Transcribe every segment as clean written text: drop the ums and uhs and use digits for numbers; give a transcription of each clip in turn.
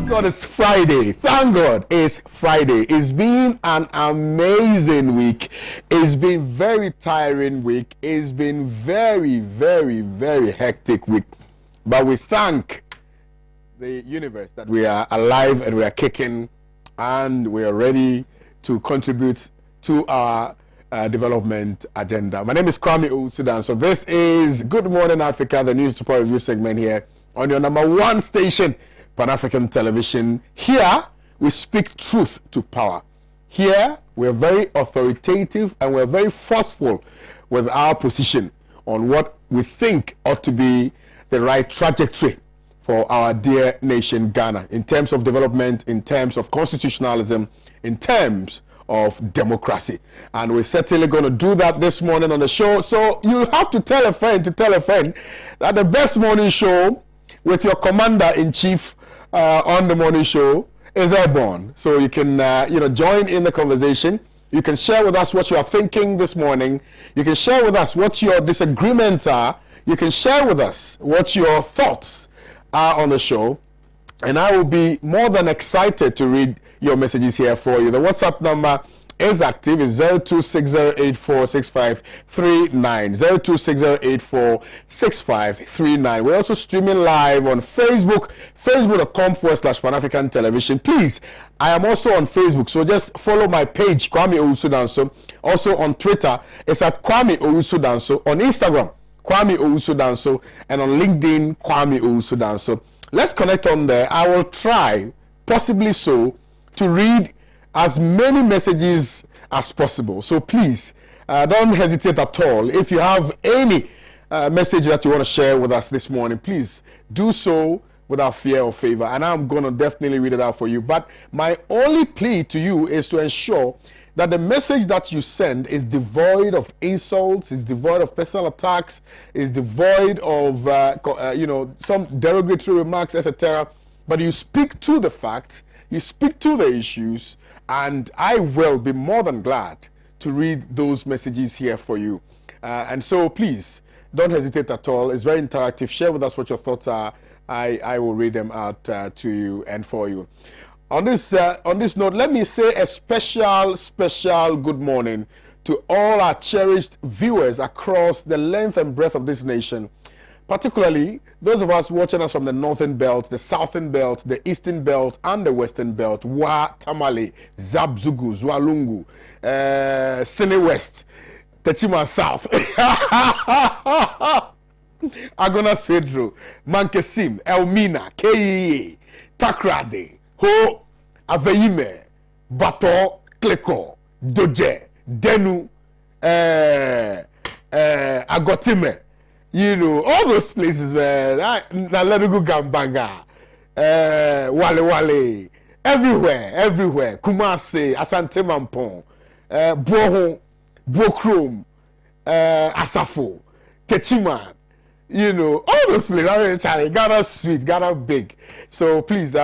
Thank God it's Friday. Thank God it's Friday. It's been an amazing week. It's been very tiring week. It's been very, very, very hectic week. But we thank the universe that we are alive and we are kicking and we are ready to contribute to our development agenda. My name is Kwame Owusu. So this is Good Morning Africa, the news report review segment here on your number one station, Pan-African Television. Here, we speak truth to power. Here, we're very authoritative and we're very forceful with our position on what we think ought to be the right trajectory for our dear nation, Ghana, in terms of development, in terms of constitutionalism, in terms of democracy. And we're certainly going to do that this morning on the show. So you have to tell a friend that the best morning show with your commander-in-chief on the morning show is airborne. So you can join in the conversation. You can share with us what you are thinking this morning. You can share with us what your disagreements are. You can share with us what your thoughts are on the show. And I will be more than excited to read your messages here for you. The WhatsApp number is active. It's 0260846539. 0260846539. We're also streaming live on Facebook, facebook.com/Pan-African Television. Please, I am also on Facebook, so just follow my page, Kwame Owusu Danso. Also on Twitter, it's at Kwame Owusu Danso. On Instagram, Kwame Owusu Danso. And on LinkedIn, Kwame Owusu Danso. Let's connect on there. I will try, possibly so, to read as many messages as possible. So please, don't hesitate at all. If you have any message that you want to share with us this morning, please do so without fear or favor. And I'm going to definitely read it out for you. But my only plea to you is to ensure that the message that you send is devoid of insults, is devoid of personal attacks, is devoid of some derogatory remarks, etc. But you speak to the facts, you speak to the issues, and I will be more than glad to read those messages here for you. And so please, don't hesitate at all. It's very interactive. Share with us what your thoughts are. I will read them out to you and for you. On this note, let me say a special good morning to all our cherished viewers across the length and breadth of this nation, particularly those of us watching us from the Northern Belt, the Southern Belt, the Eastern Belt, and the Western Belt. Wa Tamale, Zabzugu, Zwalungu, Sine West, Techima South, Agona Swedro, Mankesim, Elmina, Keye, Takrade, Ho, Aveyime, Bato, Kleko, Doje, Denu, Agotime. You know, all those places, man. Nalerugu Gambanga, Wale, everywhere. Kumase, Asante Mampong, Boho, Bokrom, Asafo, Techima. You know, all those places. Ghana sweet, Ghana big. So please,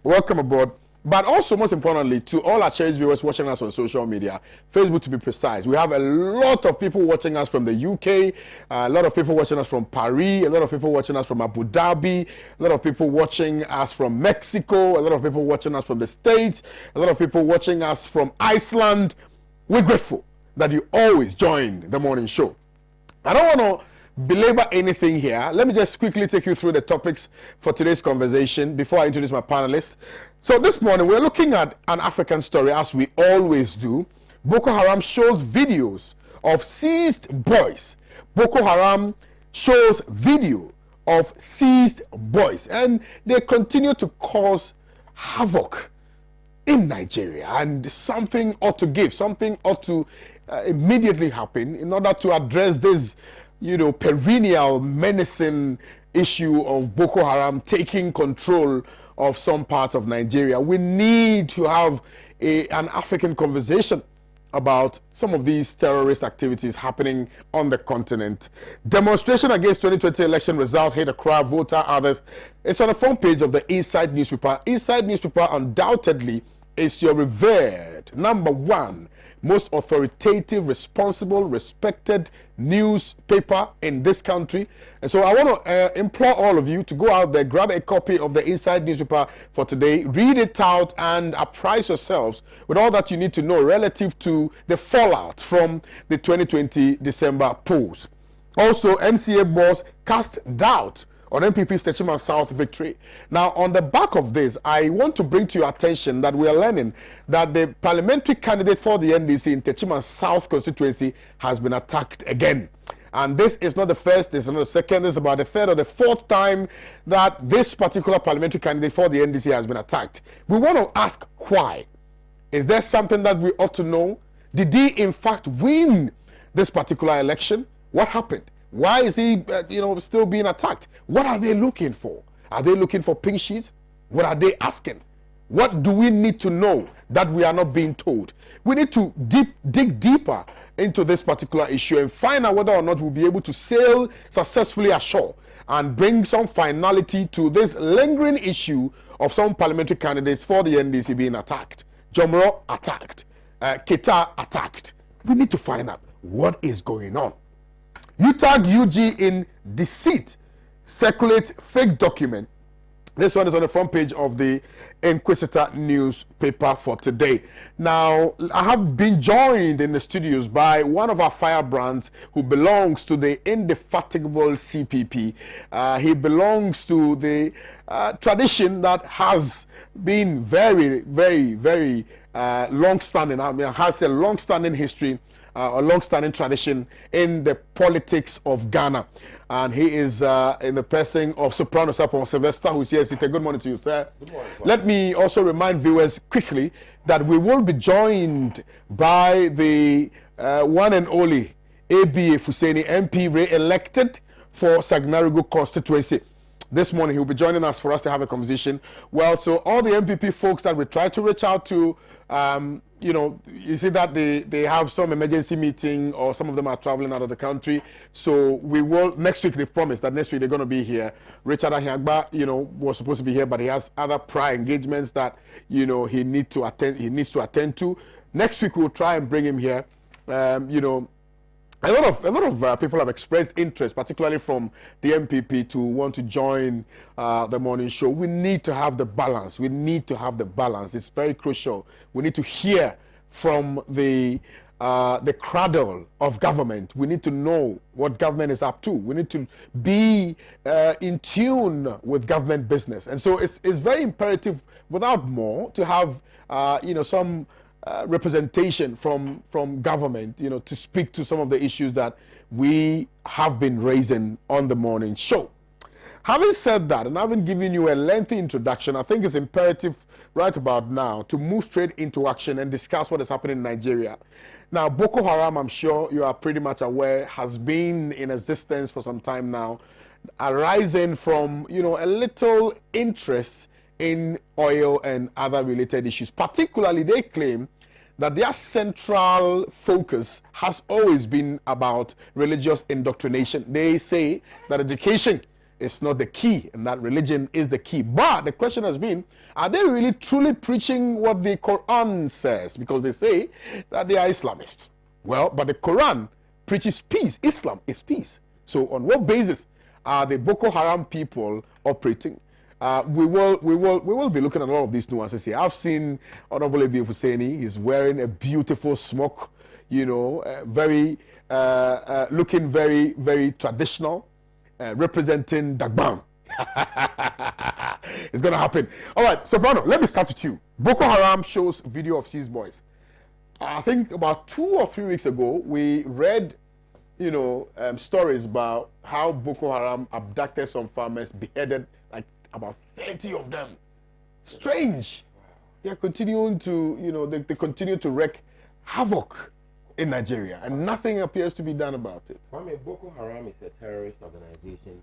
welcome aboard. But also, most importantly, to all our cherished viewers watching us on social media, Facebook to be precise, we have a lot of people watching us from the UK, a lot of people watching us from Paris, a lot of people watching us from Abu Dhabi, a lot of people watching us from Mexico, a lot of people watching us from the States, a lot of people watching us from Iceland. We're grateful that you always join the morning show. I don't want to belabor anything here. Let me just quickly take you through the topics for today's conversation before I introduce my panelists. So this morning we're looking at an African story, as we always do. Boko Haram shows videos of seized boys. Boko Haram shows video of seized boys, and they continue to cause havoc in Nigeria. And something ought to give, something ought to immediately happen in order to address this perennial menacing issue of Boko Haram taking control of some parts of Nigeria. We need to have an African conversation about some of these terrorist activities happening on the continent. Demonstration against 2020 election result hit a crowd, voter, others. It's on the front page of the Inside newspaper. Inside newspaper undoubtedly is your revered #1 most authoritative, responsible, respected newspaper in this country. And so I want to implore all of you to go out there, grab a copy of the Inside newspaper for today, read it out, and apprise yourselves with all that you need to know relative to the fallout from the 2020 December polls. Also, MCA boss cast doubt on MPP's Techima South victory. Now, on the back of this, I want to bring to your attention that we are learning that the parliamentary candidate for the NDC in Techima South constituency has been attacked again. And this is not the first, this is not the second, this is about the third or the fourth time that this particular parliamentary candidate for the NDC has been attacked. We want to ask why. Is there something that we ought to know? Did he in fact win this particular election? What happened? Why is he, still being attacked? What are they looking for? Are they looking for pink sheets? What are they asking? What do we need to know that we are not being told? We need to dig deeper into this particular issue and find out whether or not we'll be able to sail successfully ashore and bring some finality to this lingering issue of some parliamentary candidates for the NDC being attacked. Jomro attacked. Keta attacked. We need to find out what is going on. You tag UG in deceit, circulate fake document. This one is on the front page of the Inquisitor newspaper for today. Now, I have been joined in the studios by one of our firebrands who belongs to the indefatigable CPP. He belongs to the tradition that has been very, very, very long-standing. I mean, has a long-standing history, a long-standing tradition in the politics of Ghana. And he is in the person of Soprano Sapon Sylvester, who's here. Good morning to you, sir. Good morning. Let me also remind viewers quickly that we will be joined by the one and only ABA Fuseni MP, re-elected for Sagnarigo constituency. This morning he'll be joining us for us to have a conversation. Well, so all the MPP folks that we try to reach out to, you see that they have some emergency meeting, or some of them are traveling out of the country. So we will, next week they've promised that next week they're going to be here. Richard Ahiagba, was supposed to be here, but he has other prior engagements that, he needs to attend to. Next week we'll try and bring him here. A lot of people have expressed interest, particularly from the MPP, to want to join the morning show. We need to have the balance. We need to have the balance. It's very crucial. We need to hear from the cradle of government. We need to know what government is up to. We need to be in tune with government business. And so it's very imperative, without more, to have some representation from government, to speak to some of the issues that we have been raising on the morning show. Having said that, and having given you a lengthy introduction, I think it's imperative right about now to move straight into action and discuss what is happening in Nigeria. Now, Boko Haram, I'm sure you are pretty much aware, has been in existence for some time now, arising from, a little interest in oil and other related issues. Particularly, they claim that their central focus has always been about religious indoctrination. They say that education is not the key and that religion is the key. But the question has been, are they really truly preaching what the Quran says? Because they say that they are Islamists. Well, but the Quran preaches peace. Islam is peace. So on what basis are the Boko Haram people operating? We will be looking at all of these nuances here. I've seen Honorable Abi Husseini. He's wearing a beautiful smock, very looking very, very traditional, representing Dagbam. It's gonna happen. All right, Soprano, let me start with you. Boko Haram shows video of seized boys. I think about 2 or 3 weeks ago, we read, stories about how Boko Haram abducted some farmers, beheaded about 30 of them. Strange. They're continuing to, they continue to wreak havoc in Nigeria, and nothing appears to be done about it. Kwame, Boko Haram is a terrorist organization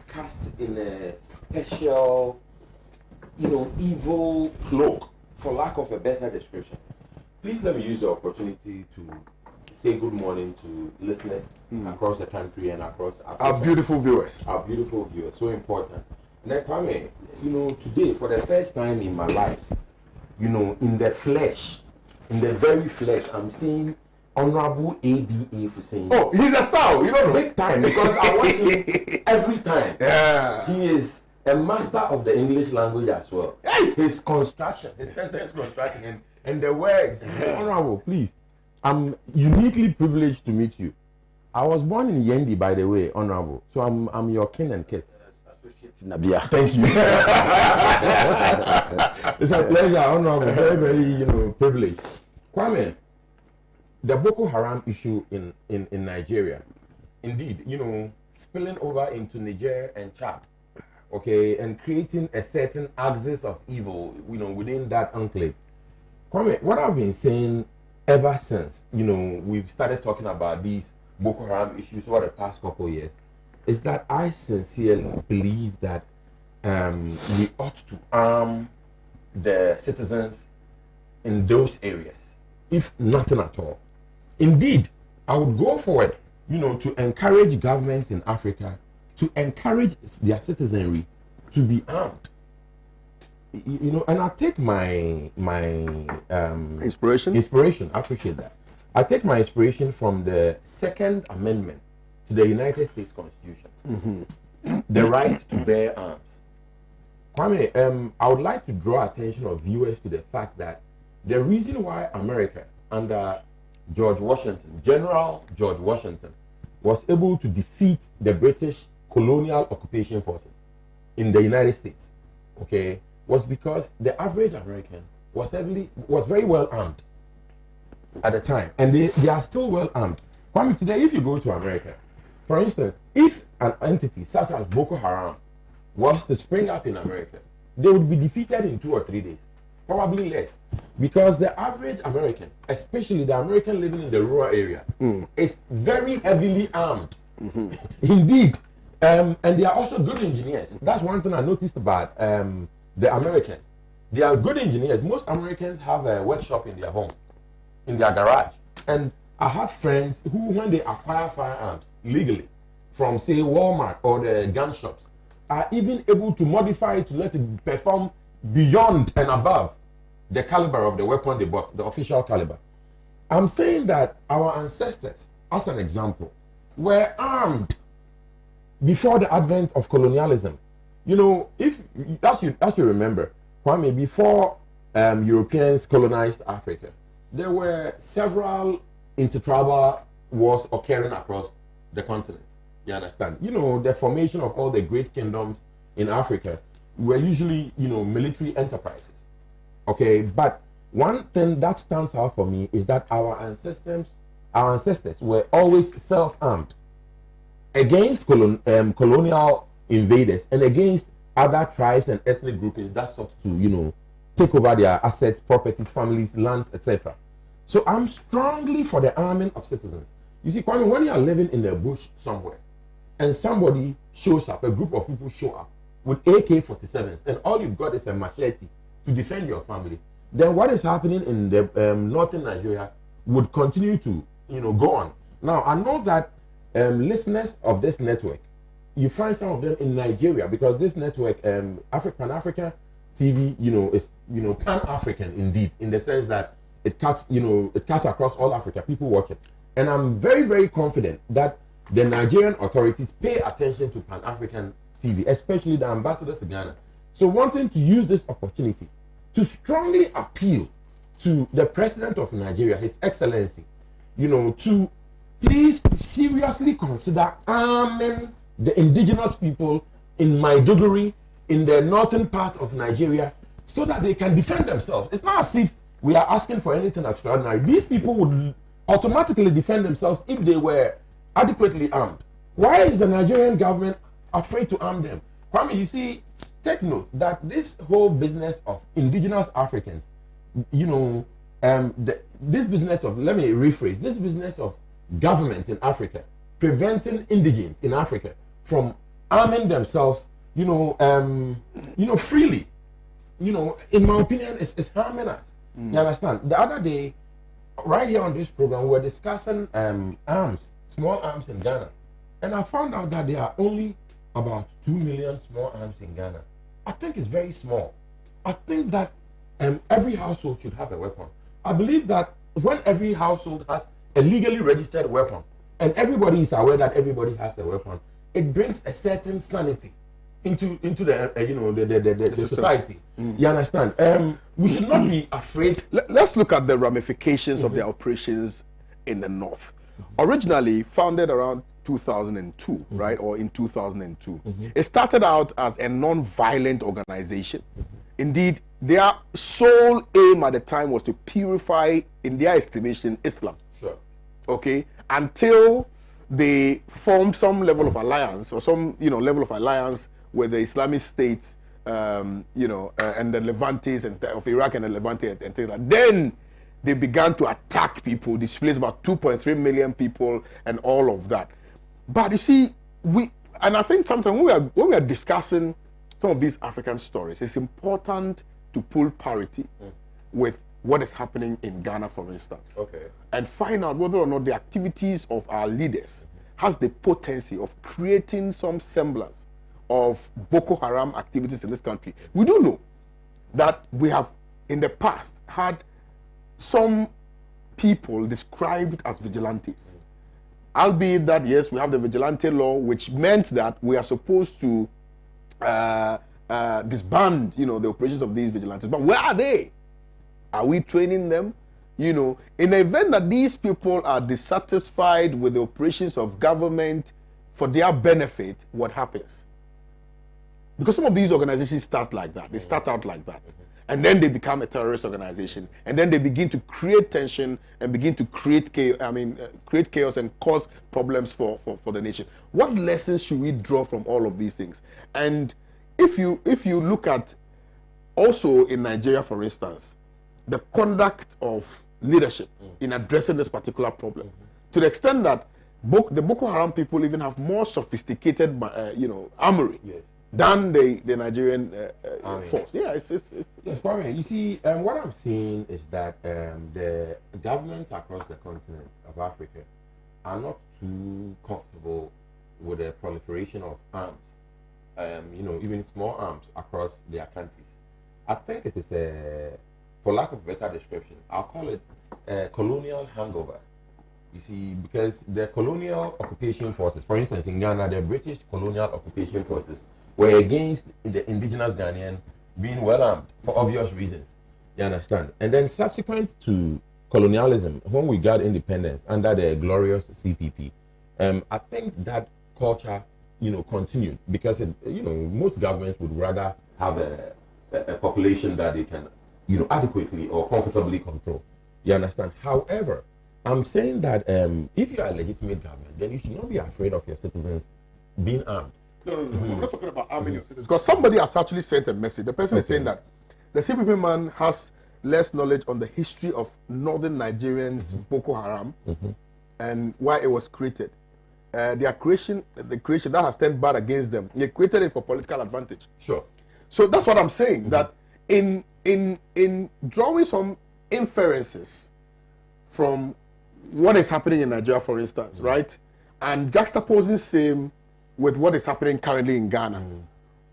cast in a special, evil cloak, for lack of a better description. Please let me use the opportunity to say good morning to listeners across the country and across our beautiful viewers. Our beautiful viewers, so important. And then, Kwame, today, for the first time in my life, in the flesh, in the very flesh, I'm seeing Honorable ABA Hussein. Oh, he's a star. You don't know. Big time, because I watch him every time. Yeah. He is a master of the English language as well. His construction, his sentence construction, and the words. Honorable, please. I'm uniquely privileged to meet you. I was born in Yendi, by the way, Honorable. So I'm your kin and kith. Thank you. It's a pleasure, Honorable. Very, very, privileged. Kwame, the Boko Haram issue in Nigeria, indeed, spilling over into Niger and Chad, okay, and creating a certain axis of evil, within that enclave. Kwame, what I've been saying ever since, we've started talking about these Boko Haram issues over the past couple of years, is that I sincerely believe that we ought to arm the citizens in those areas, if nothing at all. Indeed, I would go forward, to encourage governments in Africa to encourage their citizenry to be armed. And I take my inspiration. I appreciate that. I take my inspiration from the Second Amendment to the United States Constitution, the right to bear arms. Kwame, I would like to draw attention of viewers to the fact that the reason why America, under General George Washington, was able to defeat the British colonial occupation forces in the United States, okay, was because the average American was very well armed at the time, and they are still well armed. Kwame, today, if you go to America, for instance, if an entity such as Boko Haram was to spring up in America, they would be defeated in 2 or 3 days, probably less, because the average American, especially the American living in the rural area, is very heavily armed. Indeed, and they are also good engineers. That's one thing I noticed about the American. They are good engineers. Most Americans have a workshop in their home, in their garage, and I have friends who, when they acquire firearms legally from, say, Walmart or the gun shops, are even able to modify it to let it perform beyond and above the caliber of the weapon they bought, the official caliber. I'm saying that our ancestors, as an example, were armed before the advent of colonialism. If as you remember, Kwame, before Europeans colonized Africa, there were several intertribal wars occurring across the continent. You understand? The formation of all the great kingdoms in Africa were usually, military enterprises. Okay, but one thing that stands out for me is that our ancestors were always self-armed against colonial invaders and against other tribes and ethnic groupings that sought to, take over their assets, properties, families, lands, etc. So I'm strongly for the arming of citizens. You see, Kwame, when you are living in the bush somewhere and somebody shows up, a group of people show up with AK-47s, and all you've got is a machete to defend your family, then what is happening in the northern Nigeria would continue to, go on. Now, I know that listeners of this network, you find some of them in Nigeria, because this network, Pan-African TV, is, Pan-African indeed, in the sense that it cuts across all Africa. People watch it. And I'm very, very confident that the Nigerian authorities pay attention to Pan-African TV, especially the ambassador to Ghana. So wanting to use this opportunity to strongly appeal to the president of Nigeria, His Excellency, to please seriously consider arming the indigenous people in Maiduguri, in the northern part of Nigeria, so that they can defend themselves. It's not as if we are asking for anything extraordinary. These people would automatically defend themselves if they were adequately armed. Why is the Nigerian government afraid to arm them? Kwame, you see, take note that this whole business of indigenous Africans, this business of, let me rephrase, this business of governments in Africa preventing indigents in Africa from arming themselves, freely, in my opinion, is harming us. You understand? The other day, right here on this program, we were discussing small arms in Ghana, and I found out that there are only about 2 million small arms in Ghana. I think it's very small. I think that every household should have a weapon. I believe that when every household has a legally registered weapon, and everybody is aware that everybody has a weapon, it brings a certain sanity into the the society. You understand? We should not be afraid. Let's look at the ramifications of their operations in the north. Originally founded around 2002, right, or in 2002, it started out as a non-violent organization. Indeed, their sole aim at the time was to purify, in their estimation, Islam. Sure. Okay, until they formed some level of alliance, or some level of alliance with the Islamic State, and the Levantes and of Iraq and the Levante and things like that. Then they began to attack people, displaced about 2.3 million people, and all of that. But you see, I think sometimes when we are discussing some of these African stories, it's important to pull parity with what is happening in Ghana, for instance. Okay. And find out whether or not the activities of our leaders has the potency of creating some semblance of Boko Haram activities in this country. We do know that we have in the past had some people described as vigilantes. Albeit that, yes, we have the vigilante law, which meant that we are supposed to disband, the operations of these vigilantes. But where are they? Are we training them? In the event that these people are dissatisfied with the operations of government for their benefit, what happens? Because some of these organizations start like that. They start out like that. And then they become a terrorist organization. And then they begin to create tension and begin to create chaos and cause problems for the nation. What lessons should we draw from all of these things? And if you look at also in Nigeria, for instance, the conduct of leadership in addressing this particular problem, to the extent that the Boko Haram people even have more sophisticated, armory than the Nigerian force. Yeah, it's yes, Kwame. You see, what I'm seeing is that the governments across the continent of Africa are not too comfortable with the proliferation of arms, even small arms across their countries. I think it is for lack of better description, I'll call it a colonial hangover. You see, because the colonial occupation forces, for instance, in Ghana, the British colonial occupation forces were against the indigenous Ghanaian being well armed for obvious reasons. You understand? And then subsequent to colonialism, when we got independence under the glorious CPP, I think that culture, continued because most governments would rather have a population that they can, adequately or comfortably control. You understand? However, I'm saying that if you are a legitimate government, then you should not be afraid of your citizens being armed. No. I'm not talking about arming your citizens. Because somebody has actually sent a message. The person is saying that the CPP man has less knowledge on the history of northern Nigerians, Boko Haram, and why it was created. The creation that has turned bad against them. They created it for political advantage. Sure. So that's what I'm saying. That in drawing some inferences from what is happening in Nigeria, for instance, right, and juxtaposing same with what is happening currently in Ghana.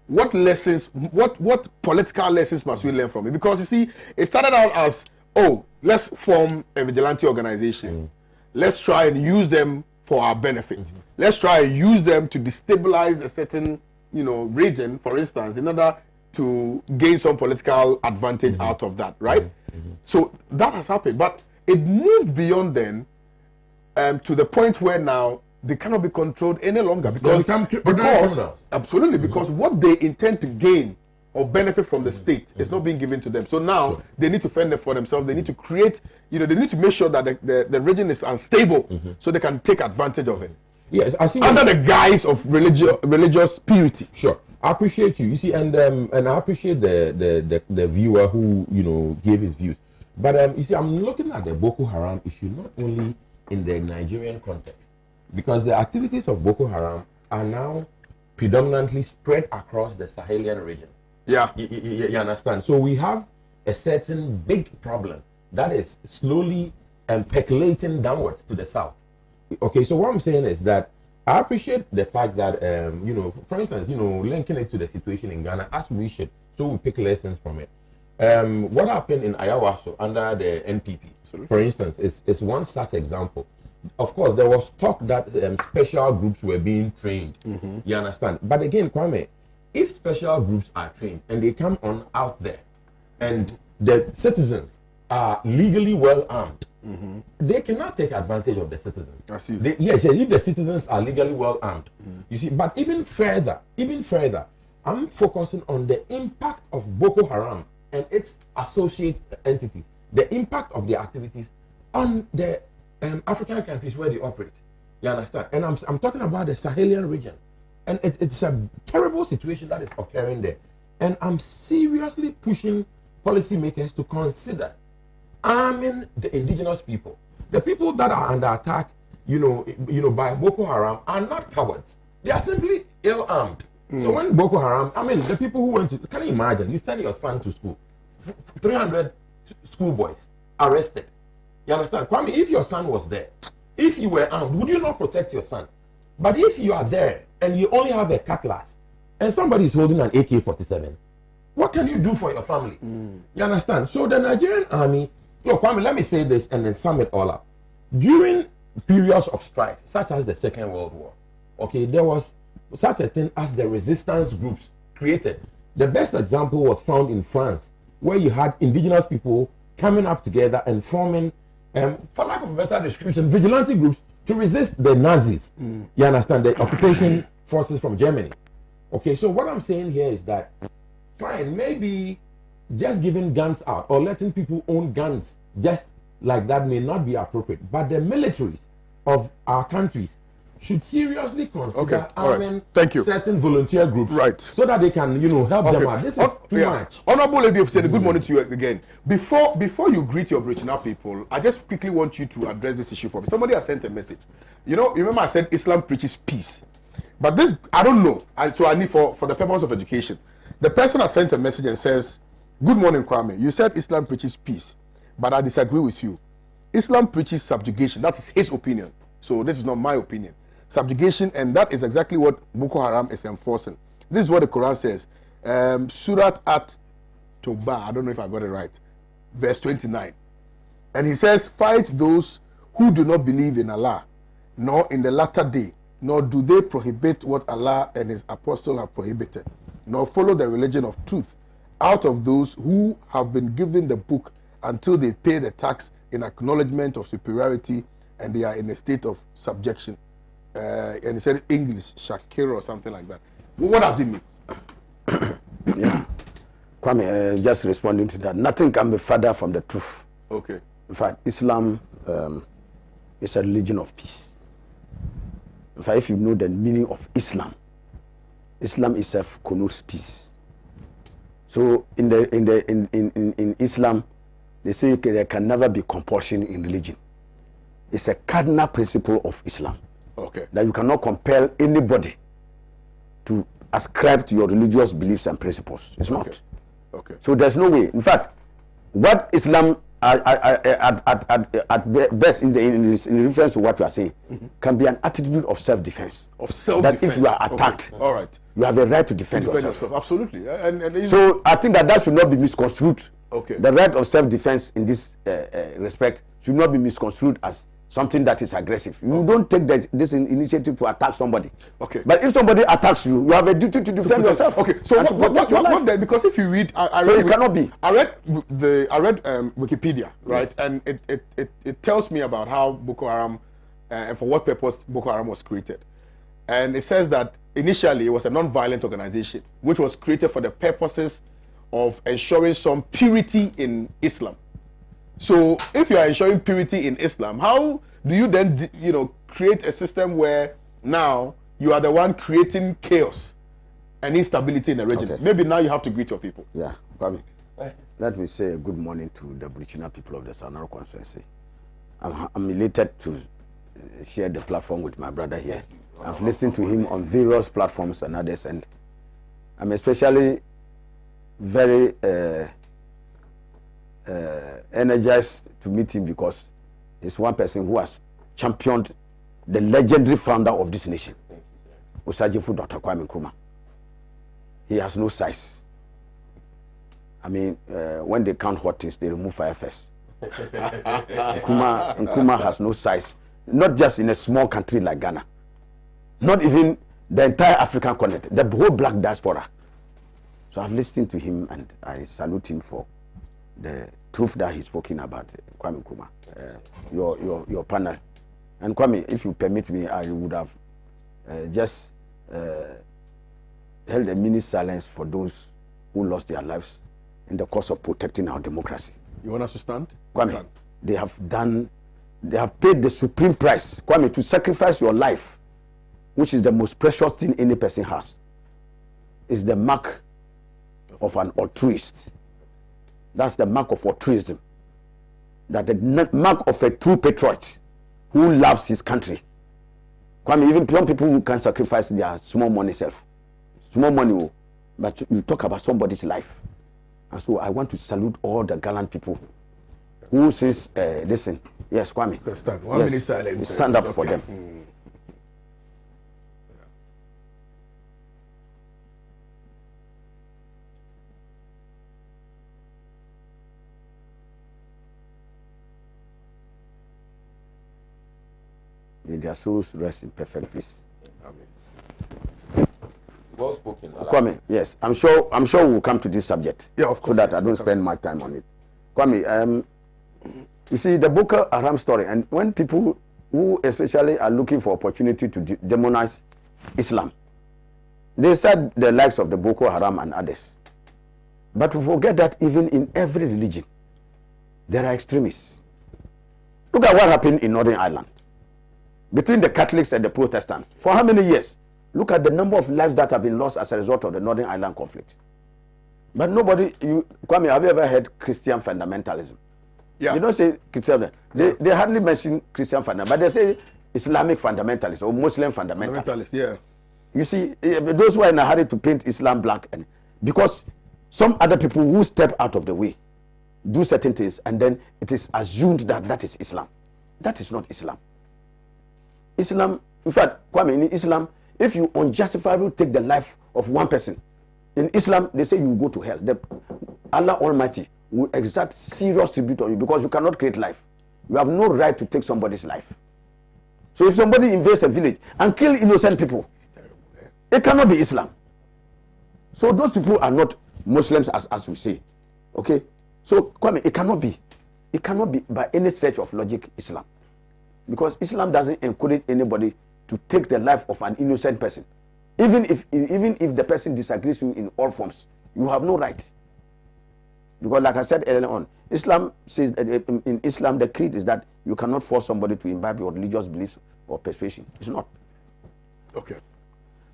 What lessons, what political lessons must we learn from it? Because you see, it started out as, let's form a vigilante organization. Let's try and use them for our benefit. Let's try and use them to destabilize a certain, region, for instance, in order to gain some political advantage out of that, right? So that has happened. But it moved beyond then to the point where now they cannot be controlled any longer because absolutely, because what they intend to gain or benefit from the state is not being given to them. So now they need to fend for themselves. They need to create, they need to make sure that the region is unstable so they can take advantage of it. Yes, I see. Under the guise of religious purity. Sure, I appreciate you. You see, and I appreciate the viewer who gave his views. But you see, I'm looking at the Boko Haram issue not only in the Nigerian context, because the activities of Boko Haram are now predominantly spread across the Sahelian region. Yeah. You understand? So we have a certain big problem that is slowly percolating downwards to the south. Okay, so what I'm saying is that I appreciate the fact that, for instance, linking it to the situation in Ghana as we should, so we pick lessons from it. what happened in Ayawaso under the NPP, for instance, is one such example. Of course, there was talk that special groups were being trained. You understand? But again, Kwame, if special groups are trained and they come on out there, and the citizens are legally well armed, they cannot take advantage of the citizens. Yes, if the citizens are legally well armed, you see. But even further, I'm focusing on the impact of Boko Haram and its associate entities, the impact of their activities on the African countries where they operate. You understand? And I'm talking about the Sahelian region. And it's a terrible situation that is occurring there. And I'm seriously pushing policymakers to consider arming the indigenous people. The people that are under attack, by Boko Haram are not cowards. They are simply ill-armed. So when Boko Haram, the people who went to, can you imagine, you send your son to school, 300 schoolboys arrested. You understand? Kwame, if your son was there, if you were armed, would you not protect your son? But if you are there and you only have a cutlass and somebody is holding an AK-47, what can you do for your family? You understand? So the Nigerian army, Kwame, let me say this and then sum it all up. During periods of strife, such as the Second World War, okay, there was such a thing as the resistance groups created. The best example was found in France, where you had indigenous people coming up together and forming, for lack of a better description, vigilante groups to resist the Nazis. You understand? The occupation forces from Germany. Okay, so what I'm saying here is that, fine, maybe just giving guns out or letting people own guns just like that may not be appropriate. But the militaries of our countries should seriously consider arming certain volunteer groups, so that they can, help them out. This is too much. Honorable Lady of State, good morning to you again. Before you greet your Burkina people, I just quickly want you to address this issue for me. Somebody has sent a message. Remember I said Islam preaches peace, but this I don't know, and so I need for the purpose of education. The person has sent a message and says, "Good morning, Kwame. You said Islam preaches peace, but I disagree with you. Islam preaches subjugation. That is his opinion. So this is not my opinion. Subjugation, and that is exactly what Boko Haram is enforcing. This is what the Quran says. Surat at-Tawbah, I don't know if I got it right, verse 29. And he says, fight those who do not believe in Allah, nor in the latter day, nor do they prohibit what Allah and his apostle have prohibited, nor follow the religion of truth out of those who have been given the book until they pay the tax in acknowledgement of superiority and they are in a state of subjection." And he said English, Shakira or something like that. What does it mean? Yeah. Kwame, just responding to that, nothing can be further from the truth. Okay. In fact, Islam is a religion of peace. In fact, if you know the meaning of Islam, Islam itself connotes peace. So in Islam, they say there can never be compulsion in religion. It's a cardinal principle of Islam. Okay. That you cannot compel anybody to ascribe to your religious beliefs and principles. It's not. Okay. So there's no way. In fact, what Islam at best in reference to what you are saying can be an attitude of self-defense. That if you are attacked, all right, you have a right to defend yourself. Absolutely. So I think that should not be misconstrued. Okay. The right of self-defense in this respect should not be misconstrued as something that is aggressive. You don't take this initiative to attack somebody. Okay. But if somebody attacks you, you have a duty to defend yourself. Okay. So what then? Because if you read, I read, it cannot be. I read Wikipedia, right? Yes. And it tells me about how Boko Haram and for what purpose Boko Haram was created. And it says that initially it was a non-violent organization which was created for the purposes of ensuring some purity in Islam. So if you are ensuring purity in Islam, how do you then, create a system where now you are the one creating chaos and instability in the region? Okay. Maybe now you have to greet your people. Yeah, Kwame. Let me say a good morning to the Burkina people of the Sanaro constituency. I'm elated to share the platform with my brother here. I've listened to him on various platforms and others, and I'm especially very energized to meet him because he's one person who has championed the legendary founder of this nation, Osagyefo Dr. Kwame Nkrumah. He has no size. I mean, when they count hot things, they remove fire first. Nkrumah has no size, not just in a small country like Ghana, not even the entire African continent, the whole black diaspora. So I've listened to him and I salute him for the truth that he's spoken about, Kwame Nkrumah, your panel. And Kwame, if you permit me, I would have just held a minute silence for those who lost their lives in the course of protecting our democracy. You want us to stand? Kwame, they have paid the supreme price, Kwame, to sacrifice your life, which is the most precious thing any person has, is the mark of an altruist. That's the mark of altruism. That the mark of a true patriot who loves his country. Kwame, even some people who can sacrifice their small money self. Small money, but you talk about somebody's life. And so I want to salute all the gallant people who says, listen, yes, Kwame. Stand. 1 minute silence. Stand up for them. May their souls rest in perfect peace. Amen. Well spoken. Kwame, yes, I'm sure we'll come to this subject. Yeah, of course. So that I don't spend much time on it. Kwame, you see the Boko Haram story, and when people who especially are looking for opportunity to demonize Islam, they said the likes of the Boko Haram and others. But we forget that even in every religion, there are extremists. Look at what happened in Northern Ireland between the Catholics and the Protestants. For how many years? Look at the number of lives that have been lost as a result of the Northern Ireland conflict. But nobody, Kwame, have you ever heard Christian fundamentalism? Yeah. You don't say Christian. They hardly mention Christian fundamentalism, but they say Islamic fundamentalists or Muslim fundamentalists. Yeah. You see, those who are in a hurry to paint Islam black, and because some other people who step out of the way do certain things, and then it is assumed that that is Islam. That is not Islam. Islam, in fact, Kwame, in Islam, if you unjustifiably take the life of one person, in Islam, they say you go to hell. Allah Almighty will exact serious tribute on you because you cannot create life. You have no right to take somebody's life. So if somebody invades a village and kill innocent people, it cannot be Islam. So those people are not Muslims as we say. Okay? So Kwame, it cannot be. It cannot be by any stretch of logic Islam. Because Islam doesn't encourage anybody to take the life of an innocent person. Even if the person disagrees with you in all forms, you have no right. Because like I said earlier on, Islam says that in Islam the creed is that you cannot force somebody to imbibe your religious beliefs or persuasion. It's not. Okay.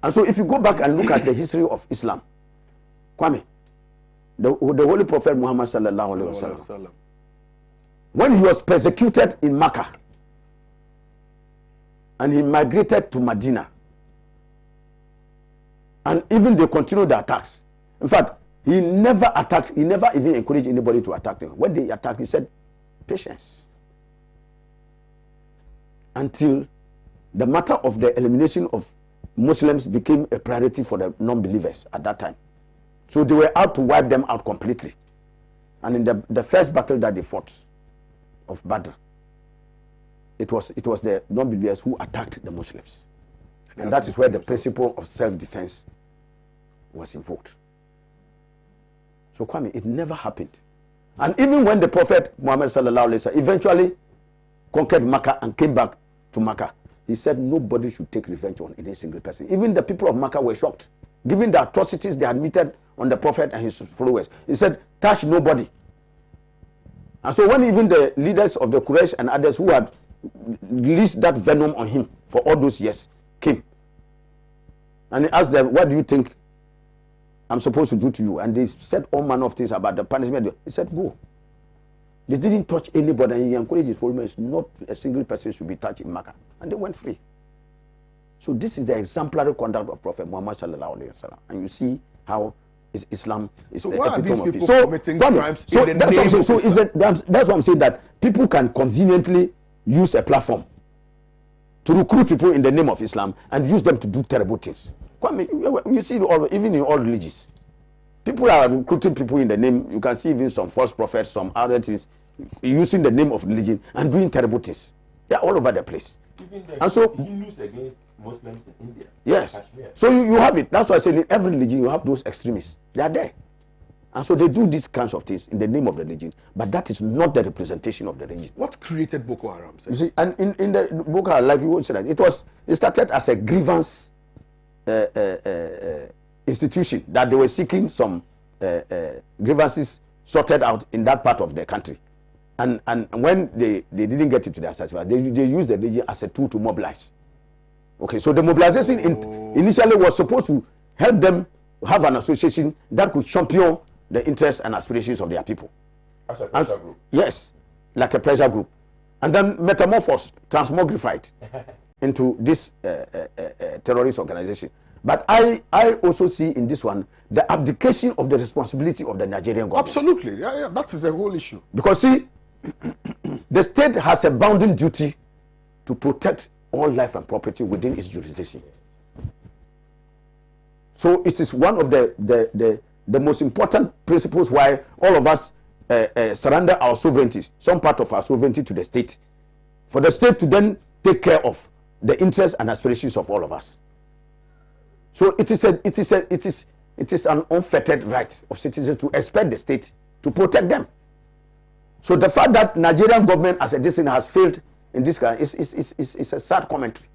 And so if you go back and look at the history of Islam, Kwame, the Holy Prophet Muhammad sallallahu alaihi wasallam, when he was persecuted in Mecca and he migrated to Medina, and even they continued the attacks. In fact, he never attacked, he never even encouraged anybody to attack them. When they attacked, he said, patience. Until the matter of the elimination of Muslims became a priority for the non-believers at that time. So they were out to wipe them out completely. And in the first battle that they fought of Badr, it was the non-believers who attacked the Muslims. And that is where the principle of self-defense was invoked. So Kwame, it never happened. And even when the Prophet Muhammad sallallahu alaihi wasallam eventually conquered Mecca and came back to Mecca, he said nobody should take revenge on any single person. Even the people of Mecca were shocked, given the atrocities they admitted on the Prophet and his followers. He said, touch nobody. And so when even the leaders of the Quraysh and others who had released that venom on him for all those years came, and he asked them, what do you think I'm supposed to do to you? And they said all manner of things about the punishment. He said, go. They didn't touch anybody, and he encouraged his followers, not a single person should be touched in Mecca. And they went free. So this is the exemplary conduct of Prophet Muhammad sallallahu alaihi wasallam. And you see how Islam is so the why are these epitome of people peace. committing crimes in the name of Islam? That's what I'm saying, that people can conveniently use a platform to recruit people in the name of Islam and use them to do terrible things. Kwame, you see, even in all religions, People are recruiting people in the name. You can see even some false prophets, some other things, using the name of religion and doing terrible things. They are all over the place. Even the And so Hindus against Muslims in India. yes. Kashmir. So you have it. That's why I say in every religion you have those extremists. They are there. And so they do these kinds of things in the name of the religion. But that is not the representation of the religion. What created Boko Haram? You see, and in the Boko Haram, like you said, it started as a grievance institution that they were seeking some grievances sorted out in that part of the country. And when they didn't get it to their satisfaction, they used the religion as a tool to mobilize. Okay, so the mobilization initially was supposed to help them have an association that could champion the interests and aspirations of their people. As a pressure group. Yes, like a pressure group. And then metamorphosed, transmogrified into this terrorist organization. But I also see in this one the abdication of the responsibility of the Nigerian government. Absolutely. Yeah, that is the whole issue. Because see, the state has a bounden duty to protect all life and property within its jurisdiction. So it is one of the most important principles why all of us surrender our sovereignty, some part of our sovereignty, to the state, for the state to then take care of the interests and aspirations of all of us. So it is an unfettered right of citizens to expect the state to protect them. So the fact that Nigerian government as a decision has failed in this kind is a sad commentary.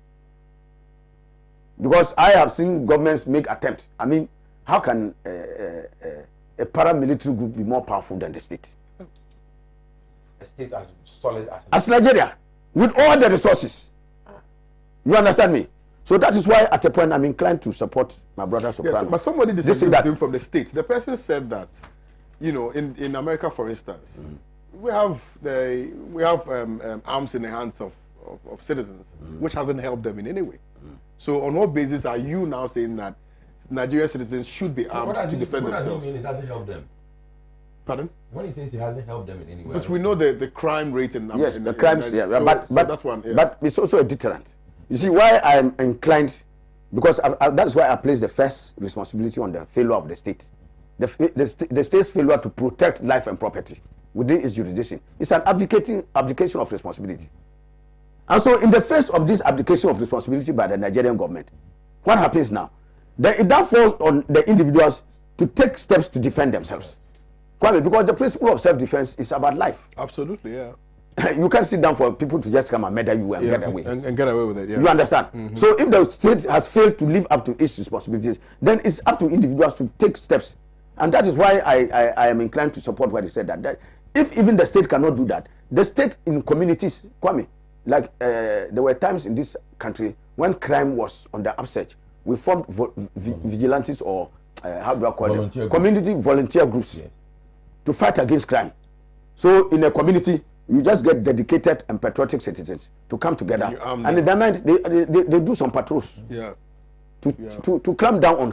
Because I have seen governments make attempts. I mean, how can a paramilitary group be more powerful than the state? A state as solid as Nigeria, with all the resources. You understand me? So that is why at a point I'm inclined to support my brother Soprano. Yes, but somebody disagreed with him from the States. The person said that, you know, in America, for instance, we have arms in the hands of citizens, which hasn't helped them in any way. So on what basis are you now saying that Nigerian citizens should be armed to defend themselves? What does it mean it doesn't help them? Pardon? When he says it hasn't helped them in any way. But we know the crime rate in yes, in the crimes, yeah, so but that one, yeah. But it's also a deterrent. You see why I'm inclined, because that's why I place the first responsibility on the failure of the state. The state's failure to protect life and property within its jurisdiction. It's an abdication of responsibility. And so in the face of this abdication of responsibility by the Nigerian government, what happens now? It now falls on the individuals to take steps to defend themselves. Kwame, because the principle of self-defense is about life. Absolutely, yeah. You can't sit down for people to just come and murder you and get away. And get away with it, yeah. You understand? So if the state has failed to live up to its responsibilities, then it's up to individuals to take steps. And that is why I am inclined to support what he said, that if even the state cannot do that, the state in communities, Kwame, like there were times in this country when crime was on the upsurge, we formed vigilantes, or how do I call them? Community volunteer groups, yes, to fight against crime. So in a community, you just get dedicated and patriotic citizens to come together, and in the night they do some patrols, yeah, to clamp down on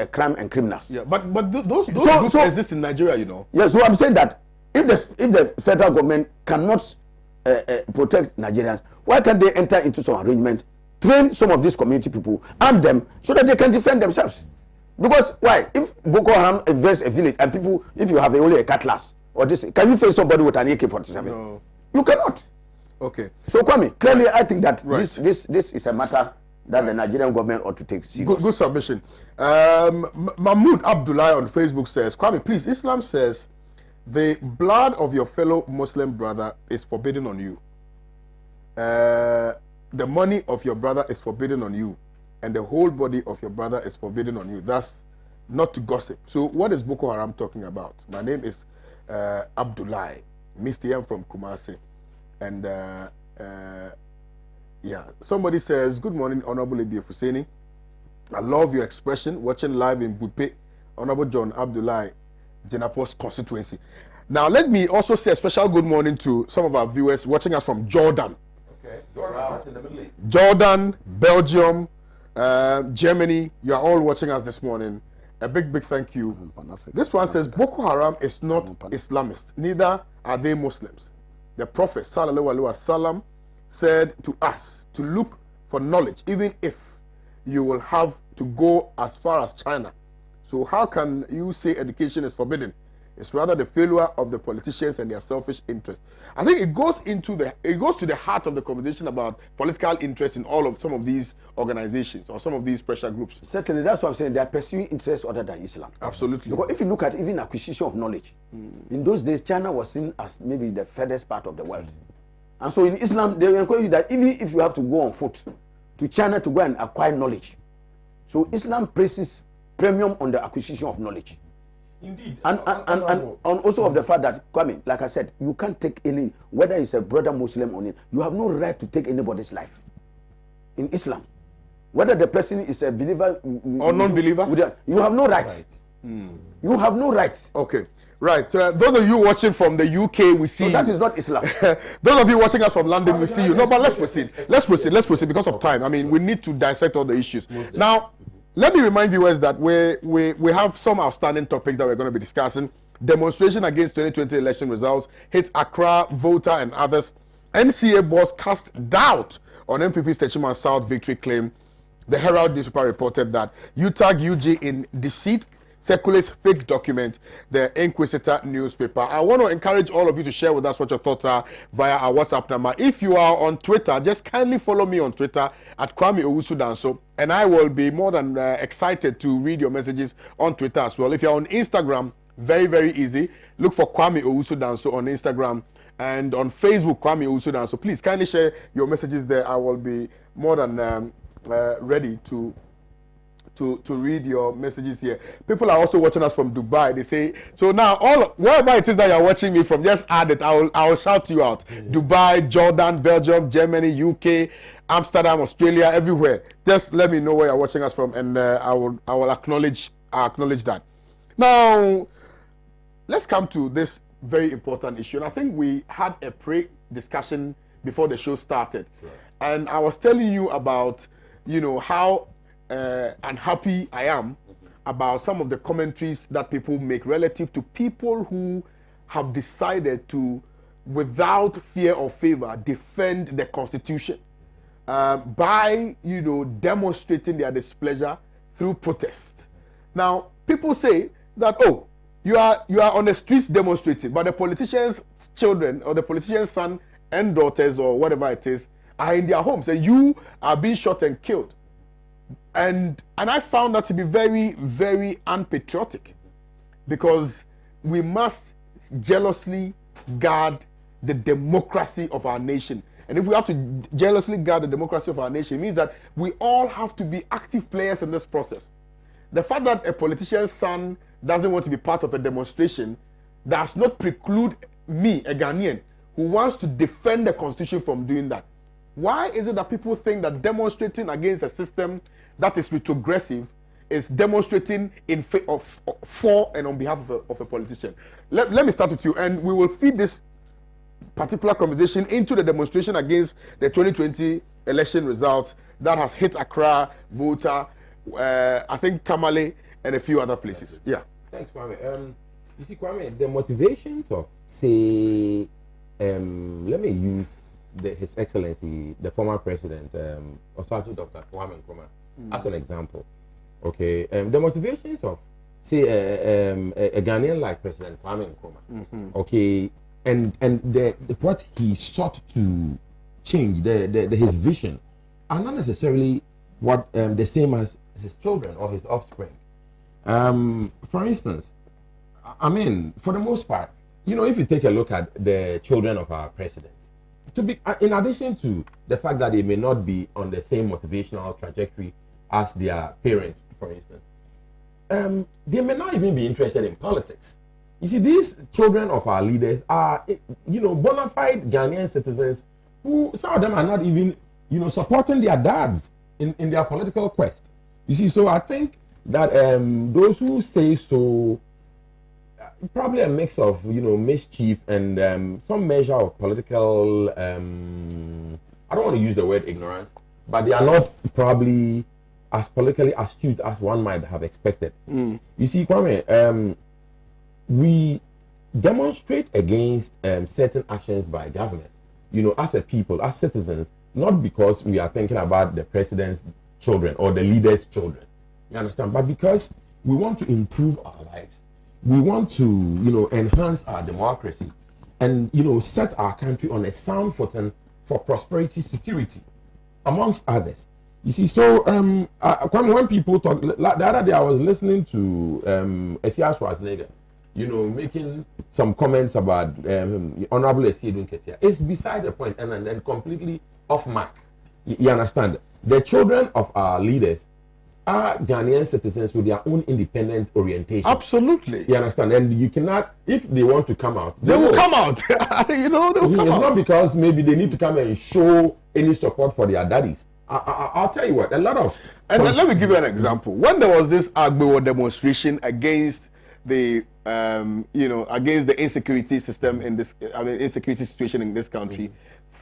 crime and criminals. Yeah, but those groups exist in Nigeria, you know. Yeah, so I'm saying that if the federal government cannot protect Nigerians, why can't they enter into some arrangement, train some of these community people, arm them, so that they can defend themselves? Because why? If Boko Haram invades a village and people, if you have only a cutlass or this, can you face somebody with an AK-47? No, you cannot. Okay. So Kwame, clearly I think that this is a matter that the Nigerian government ought to take seriously. Good submission. Mahmoud Abdullah on Facebook says, Kwame, please, Islam says the blood of your fellow Muslim brother is forbidden on you. The money of your brother is forbidden on you. And the whole body of your brother is forbidden on you. That's not to gossip. So what is Boko Haram talking about? My name is Abdullah, Mr. M from Kumasi. And yeah, somebody says, good morning, Honorable Ibi Fuseni. I love your expression, watching live in Bupe, Honorable John Abdullah, Jenapos constituency. Now, let me also say a special good morning to some of our viewers watching us from Jordan. Okay, Jordan, that's in the Middle East. Jordan, Belgium, Germany, you are all watching us this morning. A big thank you. This one says, Boko Haram is not Islamist, neither are they Muslims. The Prophet Sallallahu Alaihi Wasallam said to us to look for knowledge, even if you will have to go as far as China. So how can you say education is forbidden? It's rather the failure of the politicians and their selfish interest. I think it goes to the heart of the conversation about political interest in some of these organizations or some of these pressure groups. Certainly, that's what I'm saying. They are pursuing interests other than Islam. Absolutely. Because if you look at even acquisition of knowledge, in those days, China was seen as maybe the furthest part of the world. And so in Islam, they encourage you that even if you have to go on foot to China to go and acquire knowledge. So Islam places premium on the acquisition of knowledge. Indeed. And also of the fact that, Kwame, like I said, you can't take any, whether it's a brother Muslim or not, you have no right to take anybody's life in Islam. Whether the person is a believer or non-believer, you have no right. You have no right. Okay. Right. Those of you watching from the UK, we see. So that is not Islam. Those of you watching us from London, we see you. No, but let's proceed. Let's proceed because of time. I mean, we need to dissect all the issues. Now, let me remind viewers that we have some outstanding topics that we're going to be discussing. Demonstration against 2020 election results hit Accra, voter and others. NCA boss cast doubt on MPP's Techiman South victory claim. The Herald newspaper reported that UTAG UG in deceit circulates fake document, the Inquisitor newspaper. I want to encourage all of you to share with us what your thoughts are via our WhatsApp number. If you are on Twitter, just kindly follow me on Twitter at Kwame Owusu Danso, and I will be more than excited to read your messages on Twitter as well. If you're on Instagram, very, very easy. Look for Kwame Owusu Danso on Instagram, and on Facebook, Kwame Owusu Danso. Please kindly share your messages there. I will be more than ready to read your messages here. People are also watching us from Dubai. They say, so now wherever it is that you're watching me from, just add it. I will shout you out. Dubai, Jordan, Belgium, Germany, UK, Amsterdam, Australia, everywhere. Just let me know where you're watching us from, and I will acknowledge that. Now, let's come to this very important issue. And I think we had a pre-discussion before the show started. Sure. And I was telling you about, how unhappy I am about some of the commentaries that people make relative to people who have decided to, without fear or favor, defend the Constitution by, demonstrating their displeasure through protest. Now, people say that, you are on the streets demonstrating, but the politicians' children or the politicians' son and daughters or whatever it is are in their homes, and you are being shot and killed. And I found that to be very, very unpatriotic, because we must jealously guard the democracy of our nation. And if we have to jealously guard the democracy of our nation, it means that we all have to be active players in this process. The fact that a politician's son doesn't want to be part of a demonstration does not preclude me, a Ghanaian, who wants to defend the Constitution, from doing that. Why is it that people think that demonstrating against a system that is retrogressive is demonstrating for and on behalf of a politician? Let me start with you, and we will feed this particular conversation into the demonstration against the 2020 election results that has hit Accra, Volta, I think Tamale, and a few other places. Yeah. Thanks, Kwame. You see, Kwame, the motivations of, say, let me use His Excellency, the former president, Osatu Dr. Kwame Nkrumah, as an example. Okay, the motivations of, say, a Ghanaian like President Kwame Nkrumah. Okay, and what he sought to change, his vision, are not necessarily what the same as his children or his offspring. For instance, I mean, for the most part, if you take a look at the children of our presidents, in addition to the fact that they may not be on the same motivational trajectory as their parents, for instance, they may not even be interested in politics. You see, these children of our leaders are, bona fide Ghanaian citizens who, some of them are not even, supporting their dads in their political quest. You see, so I think that those who say so, probably a mix of, mischief and some measure of political, I don't want to use the word ignorance, but they are not probably as politically astute as one might have expected. You see, Kwame, we demonstrate against certain actions by government, as a people, as citizens, not because we are thinking about the president's children or the leader's children. You understand? But because we want to improve our lives. We want to, enhance our democracy and, set our country on a sound footing for prosperity, security, amongst others. You see, so when people talk, the other day I was listening to Efia Schwarzenegger, making some comments about Honorable Esiedun Ketia. It's beside the point and completely off mark. You understand? The children of our leaders are Ghanaian citizens with their own independent orientation. Absolutely. You understand? And you cannot, if they want to come out, they will come out. They will come it's out. not because maybe they need to come and show any support for their daddies. I'll tell you what, a lot of... And let me give you an example. When there was this Agbewo demonstration against the, against the insecurity system in this, insecurity situation in this country,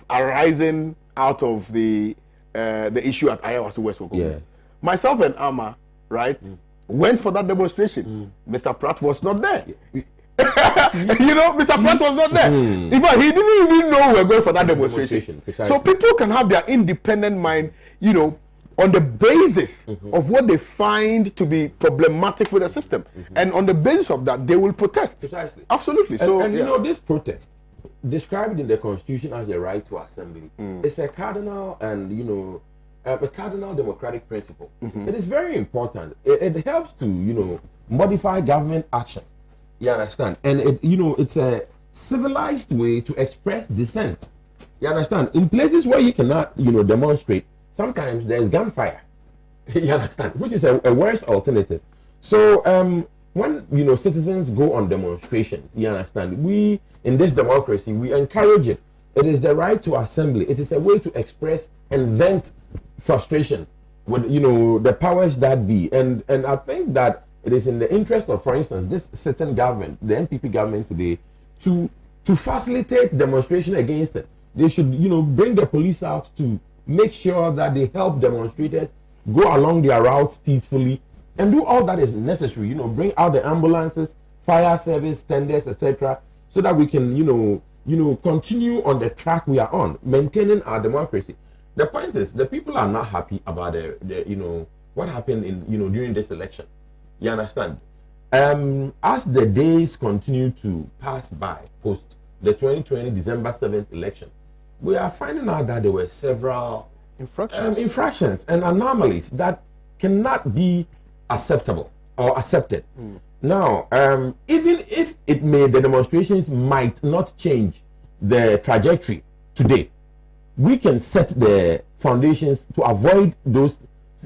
arising out of the issue at Ayawaso West Boko. Yeah. Myself and Ama, right, went for that demonstration. Mr. Pratt was not there. Mr. Pratt was not there. In fact, he didn't even know we were going for that demonstration. So people can have their independent mind, on the basis of what they find to be problematic with the system. And on the basis of that, they will protest. Precisely. Absolutely. And this protest, described in the Constitution as a right to assembly, it's a cardinal and, a cardinal democratic principle. It is very important. It helps to, modify government action. You understand? And it's a civilized way to express dissent. You understand? In places where you cannot, demonstrate, sometimes there's gunfire. You understand? Which is a worse alternative. So when citizens go on demonstrations, you understand, we in this democracy we encourage it. It is the right to assembly. It is a way to express and vent frustration with the powers that be. And I think that it is in the interest of, for instance, this sitting government, the NPP government today, to facilitate demonstration against it. They should bring the police out to make sure that they help demonstrators go along their routes peacefully and do all that is necessary. Bring out the ambulances, fire service, tenders, etc., so that we can continue on the track we are on, maintaining our democracy. The point is, the people are not happy about what happened in during this election. You understand? As the days continue to pass by post the 2020 December 7th election, we are finding out that there were several infractions and anomalies that cannot be acceptable or accepted. Now, even if the demonstrations might not change the trajectory today, we can set the foundations to avoid those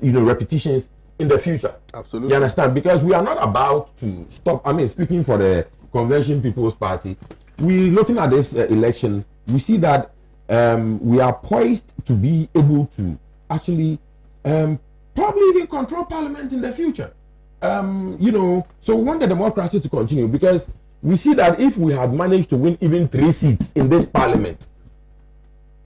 repetitions in the future. Absolutely. You understand? Because we are not about to stop. Speaking for the Convention People's Party, we looking at this election, we see that we are poised to be able to actually probably even control parliament in the future. So we want the democracy to continue, because we see that if we had managed to win even 3 seats in this parliament,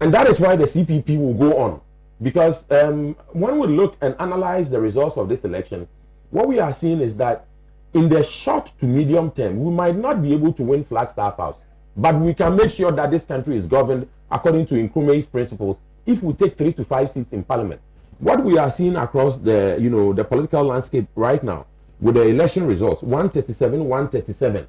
and that is why the CPP will go on, because when we look and analyze the results of this election, what we are seeing is that in the short to medium term, we might not be able to win Flagstaff House, but we can make sure that this country is governed according to Nkrumah's principles if we take 3 to 5 seats in parliament. What we are seeing across the the political landscape right now with the election results, 137,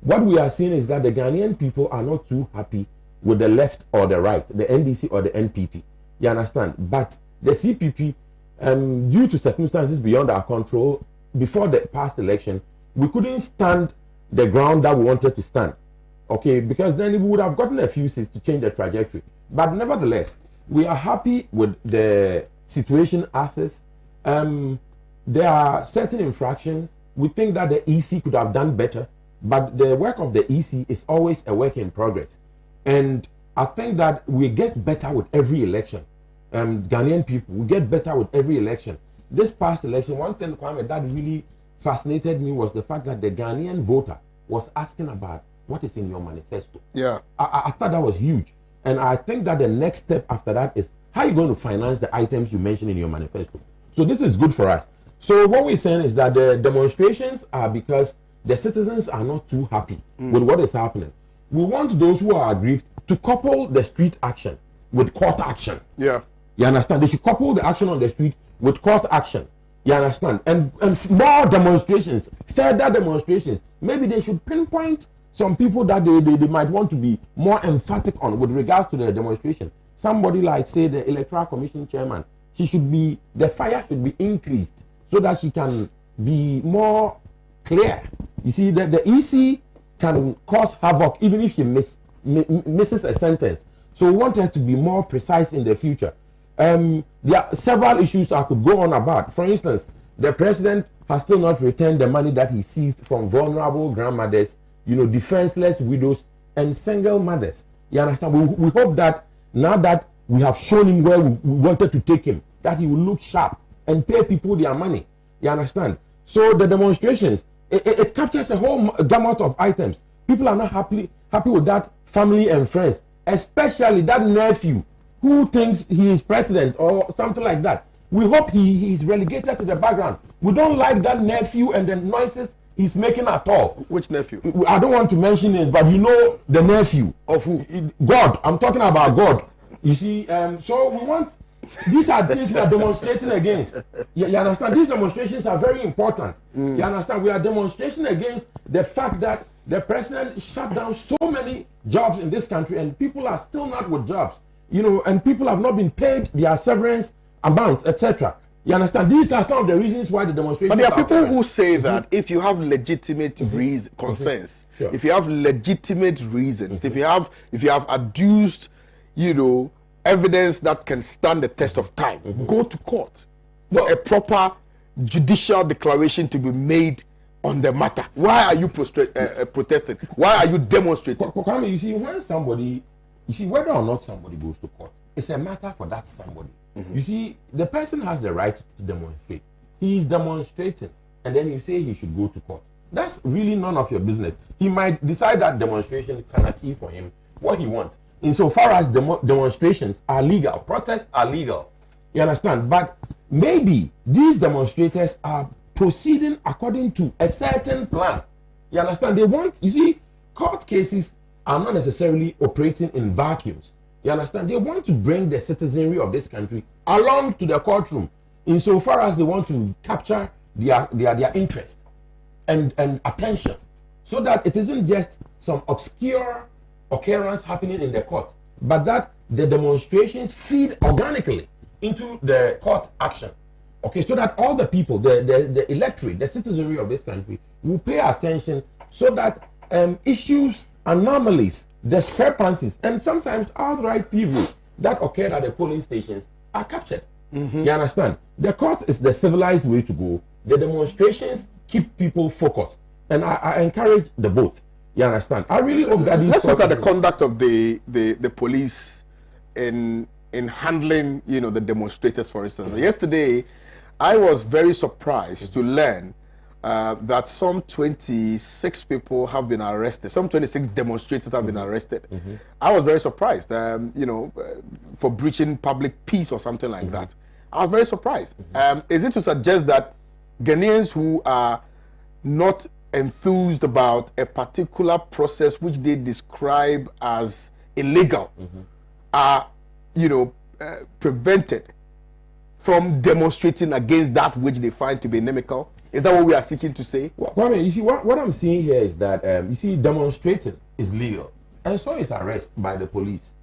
what we are seeing is that the Ghanaian people are not too happy with the left or the right, the NDC or the NPP. You understand? But the CPP, due to circumstances beyond our control, before the past election, we couldn't stand the ground that we wanted to stand. Okay, because then we would have gotten a few seats to change the trajectory. But nevertheless, we are happy with the situation as is. There are certain infractions. We think that the EC could have done better, but the work of the EC is always a work in progress. And I think that we get better with every election. Ghanaian people, we get better with every election. This past election, one thing, Kwame, that really fascinated me was the fact that the Ghanaian voter was asking about what is in your manifesto. Yeah. I thought that was huge. And I think that the next step after that is how are you going to finance the items you mentioned in your manifesto. So this is good for us. So what we're saying is that the demonstrations are because the citizens are not too happy with what is happening. We want those who are aggrieved to couple the street action with court action. Yeah. You understand? They should couple the action on the street with court action. You understand? And more demonstrations, further demonstrations. Maybe they should pinpoint some people that they might want to be more emphatic on with regards to the demonstration. Somebody like, say, the Electoral Commission chairman, the fire should be increased so that she can be more clear. You see, that the EC can cause havoc even if she misses a sentence. So we want her to be more precise in the future. There are several issues I could go on about. For instance, the president has still not returned the money that he seized from vulnerable grandmothers, defenseless widows and single mothers. You understand? We hope that now that we have shown him where we wanted to take him, that he will look sharp and pay people their money. You understand? So the demonstrations, it captures a whole gamut of items. People are not happy with that family and friends, especially that nephew who thinks he is president or something like that. We hope he is relegated to the background. We don't like that nephew and the noises he's making at all. Which nephew? I don't want to mention names, but you know the nephew. Of who? God. I'm talking about God. You see, so we want, these are things we are demonstrating against. You understand? These demonstrations are very important. You understand? We are demonstrating against the fact that the president shut down so many jobs in this country and people are still not with jobs. And people have not been paid their severance amounts, etc. You understand? These are some of the reasons why the demonstrations. But there are people who say that if you have legitimate concerns, Sure. if you have legitimate reasons, if you have adduced, evidence that can stand the test of time, go to court for a proper judicial declaration to be made on the matter. Why are you protesting? Why are you demonstrating? Kwame, you see, whether or not somebody goes to court, it's a matter for that somebody. You see, the person has the right to demonstrate. He is demonstrating, and then you say he should go to court. That's really none of your business. He might decide that demonstration can achieve for him what he wants. Insofar as demonstrations are legal, protests are legal. You understand? But maybe these demonstrators are proceeding according to a certain plan. You understand? Court cases are not necessarily operating in vacuums. You understand? They want to bring the citizenry of this country along to the courtroom insofar as they want to capture their interest and attention, so that it isn't just some obscure occurrence happening in the court, but that the demonstrations feed organically into the court action. Okay, so that all the people, the electorate, the citizenry of this country will pay attention, so that issues, anomalies, discrepancies, and sometimes outright thievery that occurred at the polling stations are captured. You understand? The court is the civilized way to go. The demonstrations keep people focused, and I encourage the both. You understand? I really hope that let's look at the conduct of the police in handling, the demonstrators, for instance. Yesterday, I was very surprised to learn that some 26 people have been arrested. Some 26 demonstrators have been arrested. I was very surprised, for breaching public peace or something like that. I was very surprised. Is it to suggest that Ghanaians who are not enthused about a particular process which they describe as illegal are, prevented from demonstrating against that which they find to be inimical? Is that what we are seeking to say? Kwame, you see, what I'm seeing here is that, demonstrating is legal, and so is arrest by the police.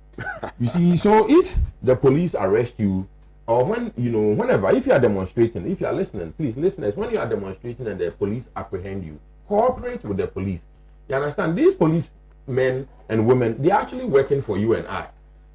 You see, so if the police arrest you, or whenever, if you are demonstrating, if you are listening, please, listeners, when you are demonstrating and the police apprehend you, cooperate with the police. You understand? These policemen and women, they're actually working for you and I.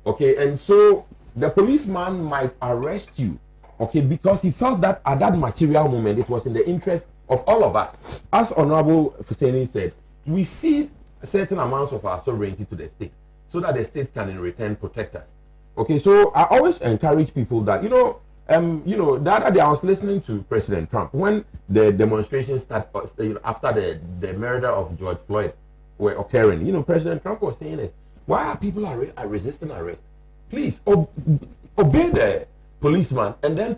Okay, and so the policeman might arrest you, okay, because he felt that at that material moment it was in the interest of all of us. As Honorable Fuseni said, we cede certain amounts of our sovereignty to the state so that the state can in return protect us. Okay, so I always encourage people that, the other day I was listening to President Trump when the demonstrations started, after the murder of George Floyd were occurring. President Trump was saying this: why are people are resisting arrest? Please obey the policeman and then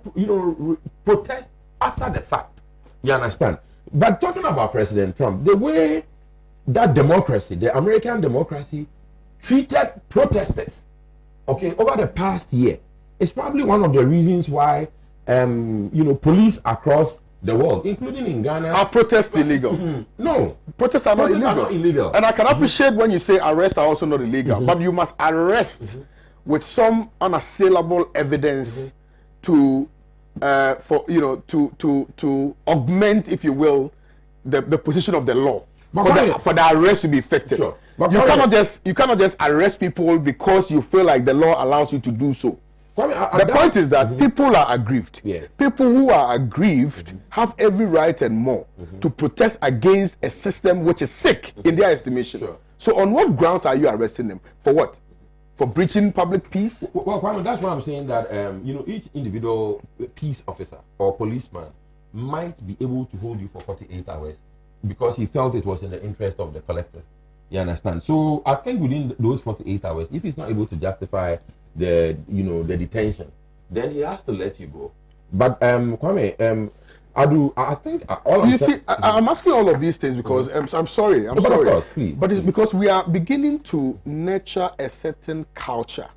protest after the fact. You understand? But talking about President Trump, the way that democracy, the American democracy, treated protesters, okay, over the past year, is probably one of the reasons why police across the world, including in Ghana. Are protests illegal? No. Protests are not illegal. And I can appreciate when you say arrests are also not illegal, but you must arrest with some unassailable evidence to augment, if you will, the position of the law for the arrest to be effective. Sure. You cannot just arrest people because you feel like the law allows you to do so. The point is that people are aggrieved. Yes. People who are aggrieved have every right and more to protest against a system which is sick in their estimation. Sure. So on what grounds are you arresting them? For what? For breaching public peace? Well, Kwame, that's why I'm saying that each individual peace officer or policeman might be able to hold you for 48 hours because he felt it was in the interest of the collective. You understand? So I think within those 48 hours, if he's not able to justify the detention, then he has to let you go. But Kwame, I think I'm asking all of these things because I'm sorry. But of course, please. But it's because we are beginning to nurture a certain culture,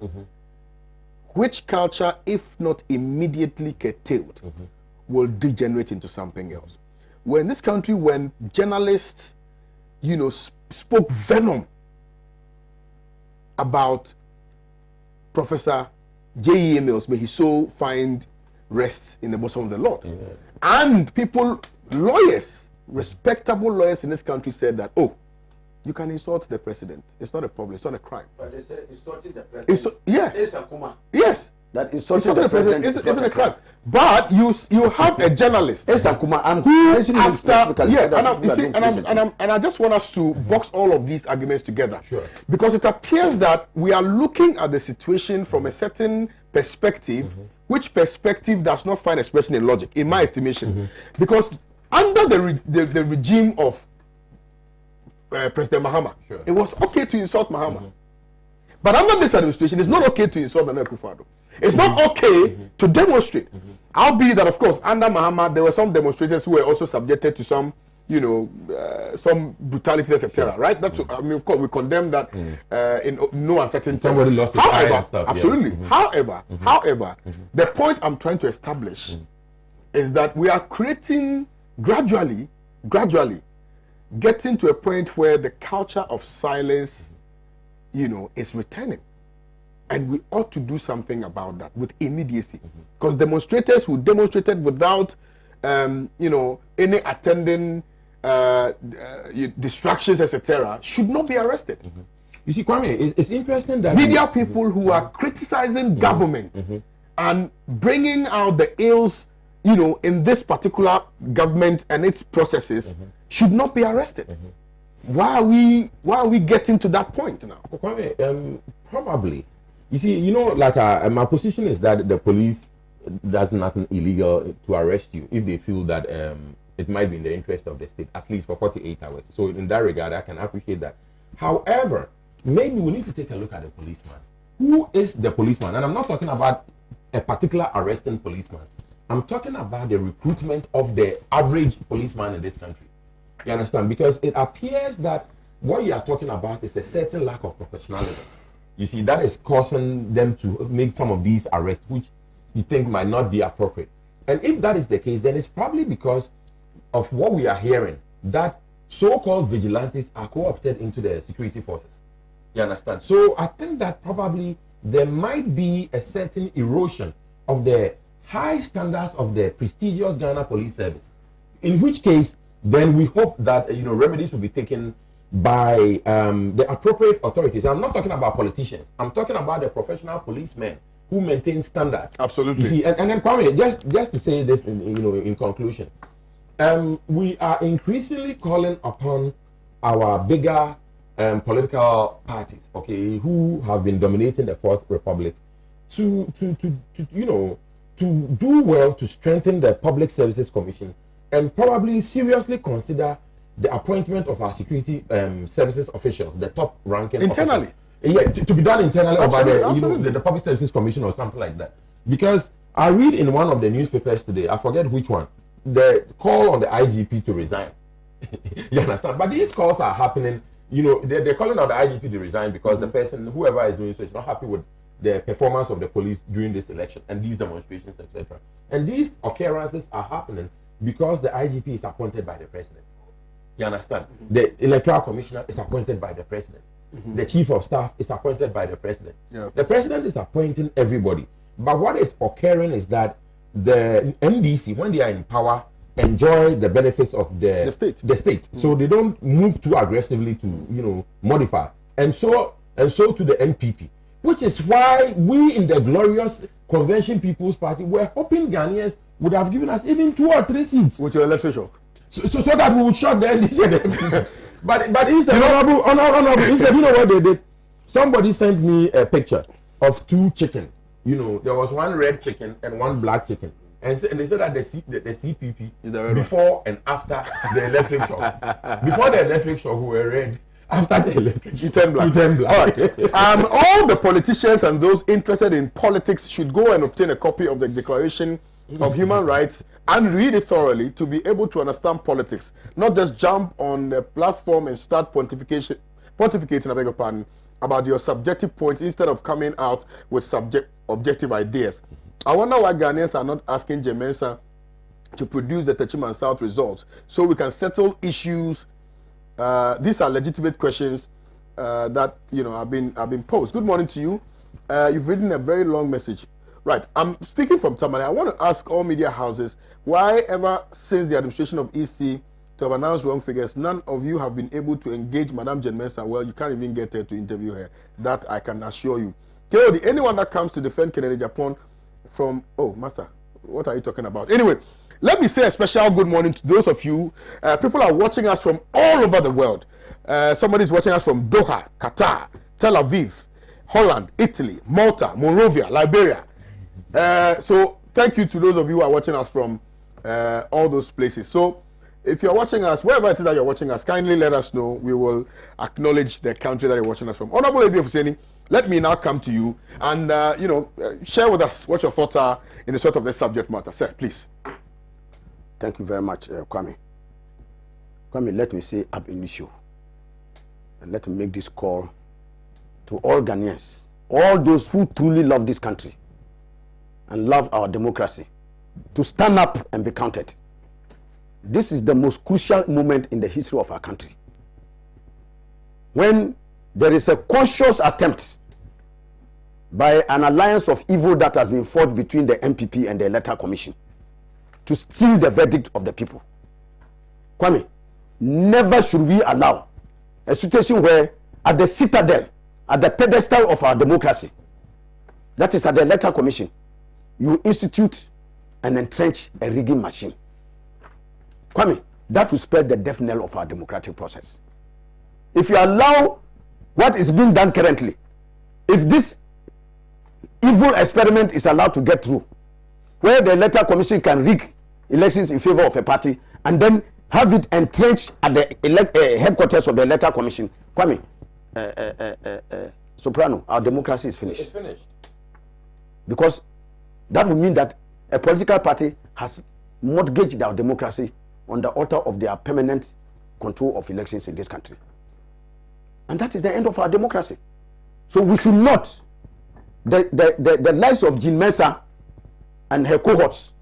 which culture, if not immediately curtailed, will degenerate into something else. We're in this country when journalists, spoke venom about Professor J.E. Mills, may he so find rest in the bosom of the Lord. Amen. And lawyers, respectable lawyers in this country said that, you can insult the president. It's not a problem. It's not a crime. But they said insulting the president. Yes. That insulting the president isn't a crime. But you have a journalist who and I just want us to box all of these arguments together. Sure. Because it appears that we are looking at the situation from a certain perspective, which perspective does not find expression in logic, in my estimation. Because under the regime of President Mahama, it was okay to insult Mahama. But under this administration, it's not okay to insult Nana Akufo-Addo. It's not okay to demonstrate. Albeit that, of course, under Mahama, there were some demonstrators who were also subjected to some, some brutalities, etc. Right? That's, of course, we condemn that in no uncertain terms. Somebody lost his eye and stuff. Absolutely. Yeah. However, the point I'm trying to establish is that we are creating gradually, getting to a point where the culture of silence, is returning. And we ought to do something about that with immediacy. Because demonstrators who demonstrated without, any attending distractions, etc., should not be arrested. You see, Kwame, it's interesting that media people who are criticizing government and bringing out the ills, in this particular government and its processes should not be arrested. Why are we getting to that point now? Kwame, probably. You see, my position is that the police does nothing illegal to arrest you if they feel that it might be in the interest of the state, at least for 48 hours. So in that regard, I can appreciate that. However, maybe we need to take a look at the policeman. Who is the policeman? And I'm not talking about a particular arresting policeman. I'm talking about the recruitment of the average policeman in this country. You understand? Because it appears that what you are talking about is a certain lack of professionalism. You see, that is causing them to make some of these arrests, which you think might not be appropriate. And if that is the case, then it's probably because of what we are hearing, that so-called vigilantes are co-opted into the security forces. You understand? So I think that probably there might be a certain erosion of the high standards of the prestigious Ghana Police Service. In which case, then we hope that remedies will be taken by the appropriate authorities. I'm not talking about politicians. I'm talking about the professional policemen who maintain standards. Absolutely. You see, and then Kwame, just to say this, in conclusion, we are increasingly calling upon our bigger political parties, who have been dominating the Fourth Republic, to do well to strengthen the Public Services Commission and probably seriously consider the appointment of our security services officials, the top ranking internally. To be done internally, or by Absolutely. the Public Services Commission or something like that. Because I read in one of the newspapers today, I forget which one, the call on the IGP to resign. You understand? But these calls are happening. They're calling on the IGP to resign because the person, whoever is doing so, is not happy with the performance of the police during this election and these demonstrations, etc. And these occurrences are happening because the IGP is appointed by the president. You understand? The electoral commissioner is appointed by the president. The chief of staff is appointed by the president. The president is appointing everybody. But what is occurring is that the NDC, when they are in power, enjoy the benefits of the state. So they don't move too aggressively to modify. And so to the NPP, which is why we in the glorious Convention People's Party were hoping Ghanaians would have given us even 2 or 3 seats with your electoral shock. So that we would shock the NDC and the NPP. But instead, honorable, instead, you know what they did? Somebody sent me a picture of 2 chicken. There was 1 red chicken and 1 black chicken. And they said that the CPP before and after the electric shock. Before the electric shock, we were red. After the electric shock, you turn black. All right. All the politicians and those interested in politics should go and obtain a copy of the Declaration of Human Rights and read it thoroughly to be able to understand politics. Not just jump on the platform and start pontificating, I beg your pardon, about your subjective points instead of coming out with objective ideas. I wonder why Ghanaians are not asking Jemensa to produce the Techiman South results so we can settle issues. These are legitimate questions that have been posed. Good morning to you. You've written a very long message. Right, I'm speaking from Tamale. I want to ask all media houses why ever since the administration of EC to have announced wrong figures, none of you have been able to engage Madam Jen Mensah. Well, you can't even get her to interview her. That I can assure you. KOD, anyone that comes to defend Kennedy Japan from, Master, what are you talking about? Anyway, let me say a special good morning to those of you. People are watching us from all over the world. Somebody's watching us from Doha, Qatar, Tel Aviv, Holland, Italy, Malta, Monrovia, Liberia. So thank you to those of you who are watching us from all those places. So if you're watching us, wherever it is that you're watching us, kindly let us know. We will acknowledge the country that you're watching us from. Honorable Abi Ofuseni, let me now come to you and share with us what your thoughts are in the sort of this subject matter. Sir, please. Thank you very much, Kwame. Kwame, let me say ab initio, and let me make this call to all Ghanaians, all those who truly love this country and love our democracy, to stand up and be counted. This is the most crucial moment in the history of our country, when there is a conscious attempt by an alliance of evil that has been fought between the MPP and the Electoral Commission to steal the verdict of the people. Kwame, never should we allow a situation where at the citadel, at the pedestal of our democracy, that is at the Electoral Commission, you institute and entrench a rigging machine. Kwame, that will spread the death knell of our democratic process. If you allow what is being done currently, if this evil experiment is allowed to get through, where the Electoral Commission can rig elections in favor of a party and then have it entrenched at the headquarters of the Electoral Commission, Kwame, Soprano, our democracy is finished. It's finished. Because that would mean that a political party has mortgaged our democracy on the altar of their permanent control of elections in this country. And that is the end of our democracy. So we should not, the lives of Jean Mensah and her cohorts,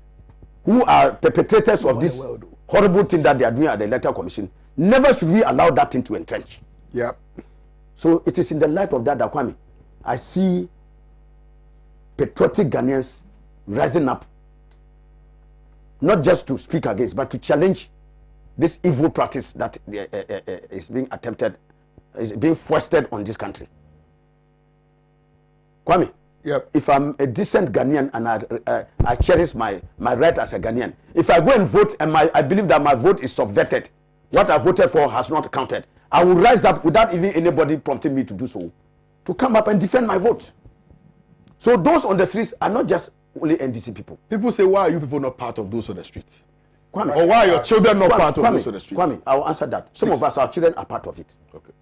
who are perpetrators of this horrible thing that they are doing at the Electoral Commission, never should we allow that thing to entrench. Yeah. So it is in the light of that, Kwame, I see patriotic Ghanaians rising up, not just to speak against, but to challenge this evil practice that is being attempted, is being foisted on this country. Kwame, yep. If I'm a decent Ghanaian and I cherish my right as a Ghanaian, if I go and vote and I believe that my vote is subverted, what I voted for has not counted, I will rise up without even anybody prompting me to do so, to come up and defend my vote. So those on the streets are not just only NDC people. People say, why are you people not part of those on the streets? Kwame, or why are your children not part of those on the streets? Kwame, I will answer that. Some of us, our children, are part of it. Okay.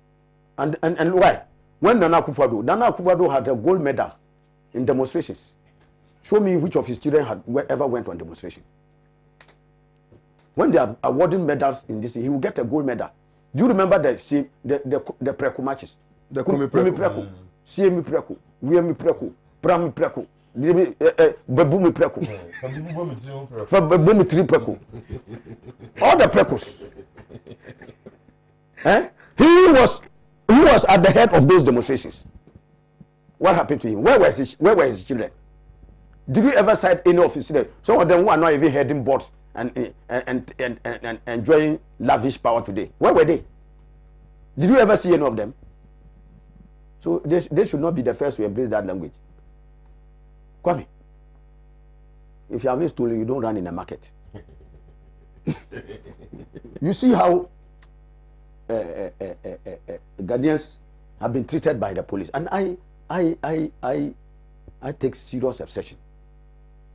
And why? When Nana Akufo-Addo had a gold medal in demonstrations. Show me which of his children had ever went on demonstration. When they are awarding medals in this, he will get a gold medal. Do you remember the Preku matches? The Kwame Preku. CME Preku, WME Preku, pram preko. Babumi preko. Babumi three preko. All the prekos. He was at the head of those demonstrations. What happened to him? Where were his children? Did you ever cite any of his children? Some of them who are not even heading boards and enjoying lavish power today. Where were they? Did you ever see any of them? So they should not be the first to embrace that language. Kwame, if you have been stolen, you don't run in a market. You see how Ghanaians have been treated by the police, and I take serious obsession.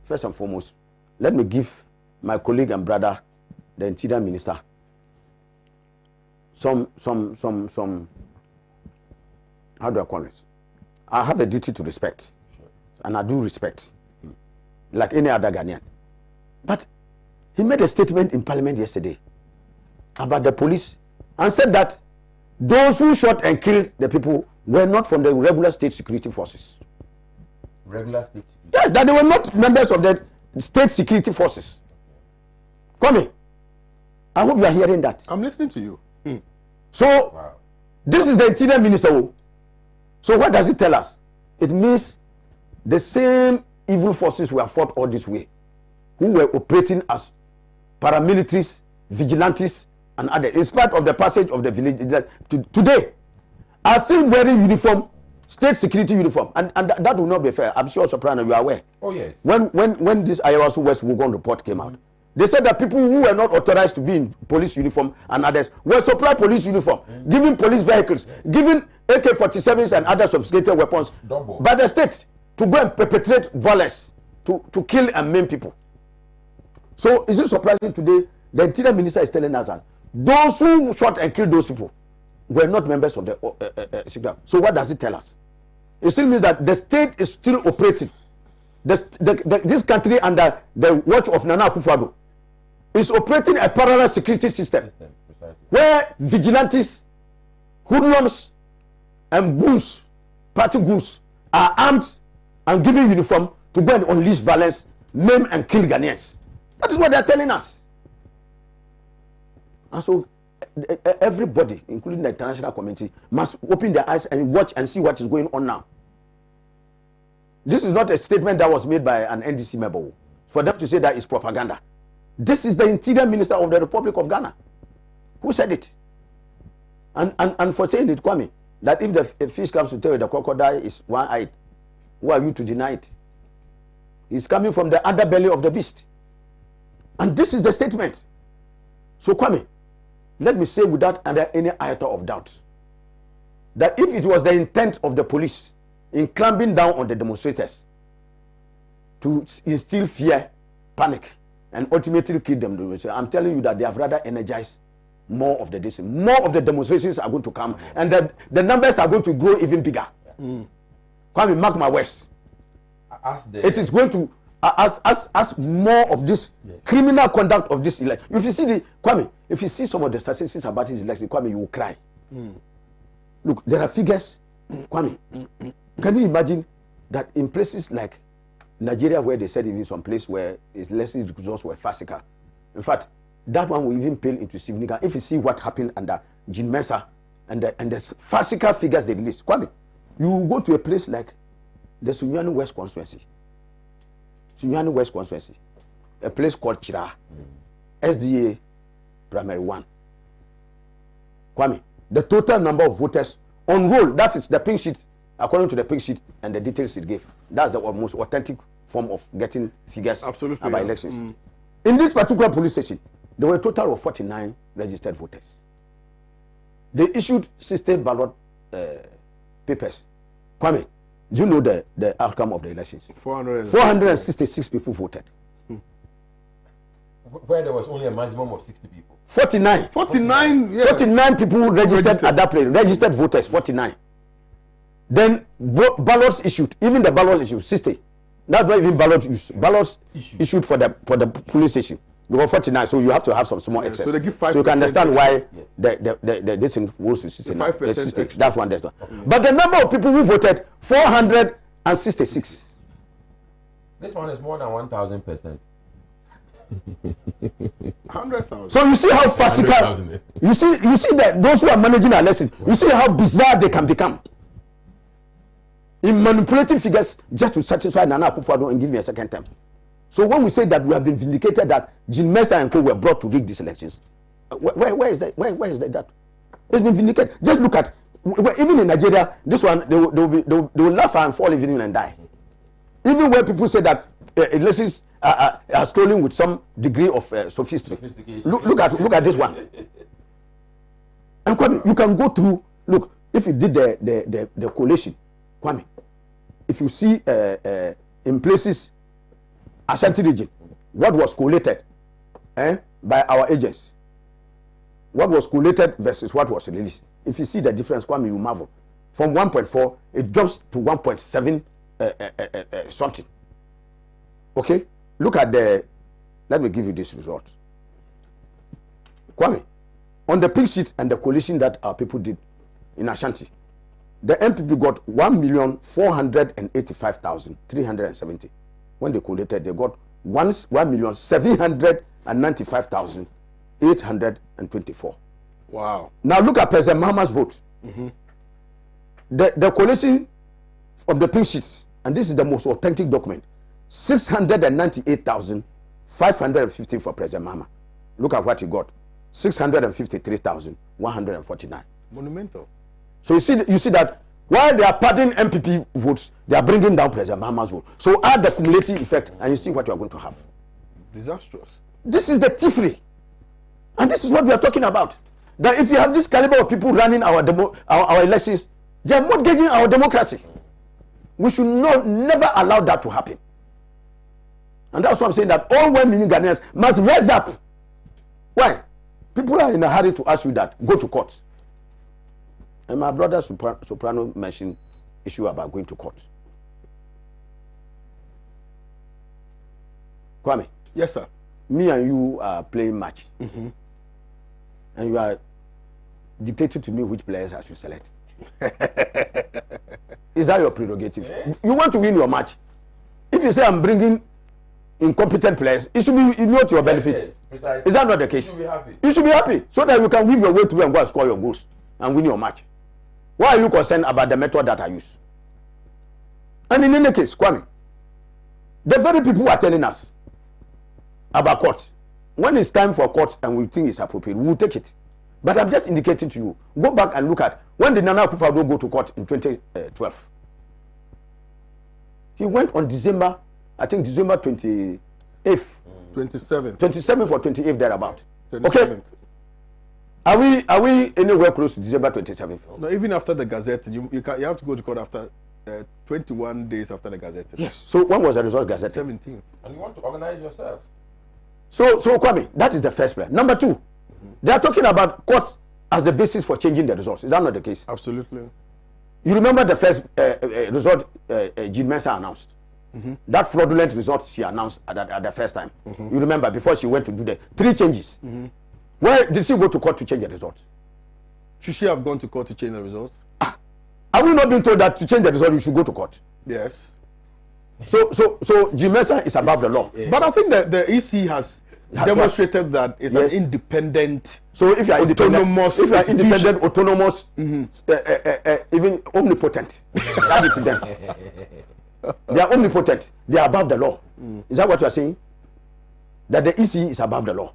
First and foremost, let me give my colleague and brother, the Interior Minister, some how do I call it? I have a duty to respect, and I do respect him, like any other Ghanaian. But he made a statement in Parliament yesterday about the police and said that those who shot and killed the people were not from the regular state security forces. Regular state security? Yes, that they were not members of the state security forces. Kwame, I hope you are hearing that. I'm listening to you. So, this is the Interior Minister. So what does it tell us? It means the same evil forces were fought all this way, who were operating as paramilitaries, vigilantes, and others. In spite of the passage of the village, today, are still wearing uniform, state security uniform, and that will not be fair. I'm sure, Soprano, you are aware. Oh yes. When this Owusu West Wugon report came out, they said that people who were not authorized to be in police uniform and others were supplied police uniform, given police vehicles, given AK-47s and other sophisticated weapons by the state to go and perpetrate violence, to kill and maim people. So is it surprising today the Interior Minister is telling us that those who shot and killed those people were not members of the security. So what does it tell us? It still means that the state is still operating. This country under the watch of Nana Akufo-Addo is operating a parallel security system where vigilantes, hoodlums, and goons, party goons, are armed and given uniform to go and unleash violence, maim and kill Ghanaians. That is what they are telling us. And so everybody, including the international community, must open their eyes and watch and see what is going on now. This is not a statement that was made by an NDC member for them to say that it's propaganda. This is the Interior Minister of the Republic of Ghana who said it. And for saying it, Kwame, that if the fish comes to tell you the crocodile is one-eyed, who are you to deny it? It's coming from the underbelly of the beast. And this is the statement. So Kwame, let me say without any iota of doubt that if it was the intent of the police in clamping down on the demonstrators to instill fear, panic, and ultimately kill them, I'm telling you that they have rather energized more of the decision. More of the demonstrations are going to come, and the numbers are going to grow even bigger. Kwame, mark my words. It is going to, as more of this criminal conduct of this election. If you see Kwame, if you see some of the statistics about this election, Kwame, you will cry. Look, there are figures, Kwame. Can you imagine that in places like Nigeria, where they said even some place where its less resources were farcical, in fact, that one will even pale into significance if you see what happened under Jean Mensa and the farcical figures they released. Kwame, you go to a place like the Sunyani West Constituency, a place called Chira, SDA Primary 1. Kwame, the total number of voters on roll, that is the pink sheet, according to the pink sheet and the details it gave. That's the most authentic form of getting figures about elections. In this particular police station, there were a total of 49 registered voters. They issued 16 ballot papers. Kwame, do you know the outcome of the elections? 466 people voted. Where there was only a maximum of 60 people. 49 people registered at that place. Registered voters, 49. Then ballots issued. Even the ballots issued, 60. That's not even ballots issued for the police station. There were 49, so you have to have some small excess. So they give 5%. So you can understand why this thing goes to 69. 5%. That's one. But the number of people who voted, 400 and 66. This one is more than 1,000%. 100,000. So you see how farcical. 100,000. You see that those who are managing our elections. You see how bizarre they can become in manipulating figures just to satisfy Nana Akufo-Addo and give me a second term. So when we say that we have been vindicated that Jean Mensa and co were brought to rig these elections, where is that? Where is that? It's been vindicated. Just look at even in Nigeria, this one they will laugh and fall even and die. Even when people say that elections are stolen with some degree of sophistication. Look at this one. And Kwame, you can go through. Look, if you did the collation, Kwame, if you see in places, Ashanti region, what was collated by our agents, what was collated versus what was released. If you see the difference, Kwame, you marvel. From 1.4, it drops to 1.7 something. Okay, look at let me give you this result. Kwame, on the pink sheet and the coalition that our people did in Ashanti, the MPP got 1,485,370. When they collated, they got 1,795,824. Wow. Now look at President Mahama's vote. The coalition from the pink sheets, and this is the most authentic document, 698,515 for President Mahama. Look at what he got, 653,149. Monumental. So you see that while they are padding MPP votes, they are bringing down President Mahama's vote. So add the cumulative effect, and you see what you are going to have. Disastrous. This is the thievery, and this is what we are talking about. That if you have this caliber of people running our elections, they are mortgaging our democracy. We should never allow that to happen. And that's why I'm saying that all well-meaning Ghanaians must rise up. Why? People are in a hurry to ask you that. Go to court. And my brother Soprano mentioned issue about going to court. Kwame. Yes, sir. Me and you are playing match. And you are dictating to me which players I should select. Is that your prerogative? You want to win your match. If you say I'm bringing incompetent players, it should be not to your benefit. Yes, is that not the case? You should be happy. You should be happy so that you can weave your way through and go and score your goals and win your match. Why are you concerned about the method that I use? And in any case, Kwame, the very people who are telling us about court, when it's time for court and we think it's appropriate, we will take it. But I'm just indicating to you, go back and look at when did Nana Akufo-Addo go to court in 2012. He went on December 28th. 27th. 27th or 28th thereabout. 27th. Okay. Are we anywhere close to December 27th? No, even after the Gazette, you have to go to court after 21 days after the Gazette. Yes. So when was the result Gazette? 17. And you want to organize yourself. So Kwame, that is the first plan. Number two, they are talking about court as the basis for changing the results. Is that not the case? Absolutely. You remember the first result Jean Mensa announced? That fraudulent result she announced at the first time. You remember before she went to do the 3 changes. Where did she go to court to change the result? Should she have gone to court to change the results? Are we not being told that to change the result you should go to court? Yes. So Jean Mensa is above the law. Yeah. But I think that the EC has demonstrated that it's Yes. an independent. So if you are autonomous independent, autonomous, even omnipotent, add it to them. They are omnipotent. They are above the law. Is that what you are saying? That the EC is above the law.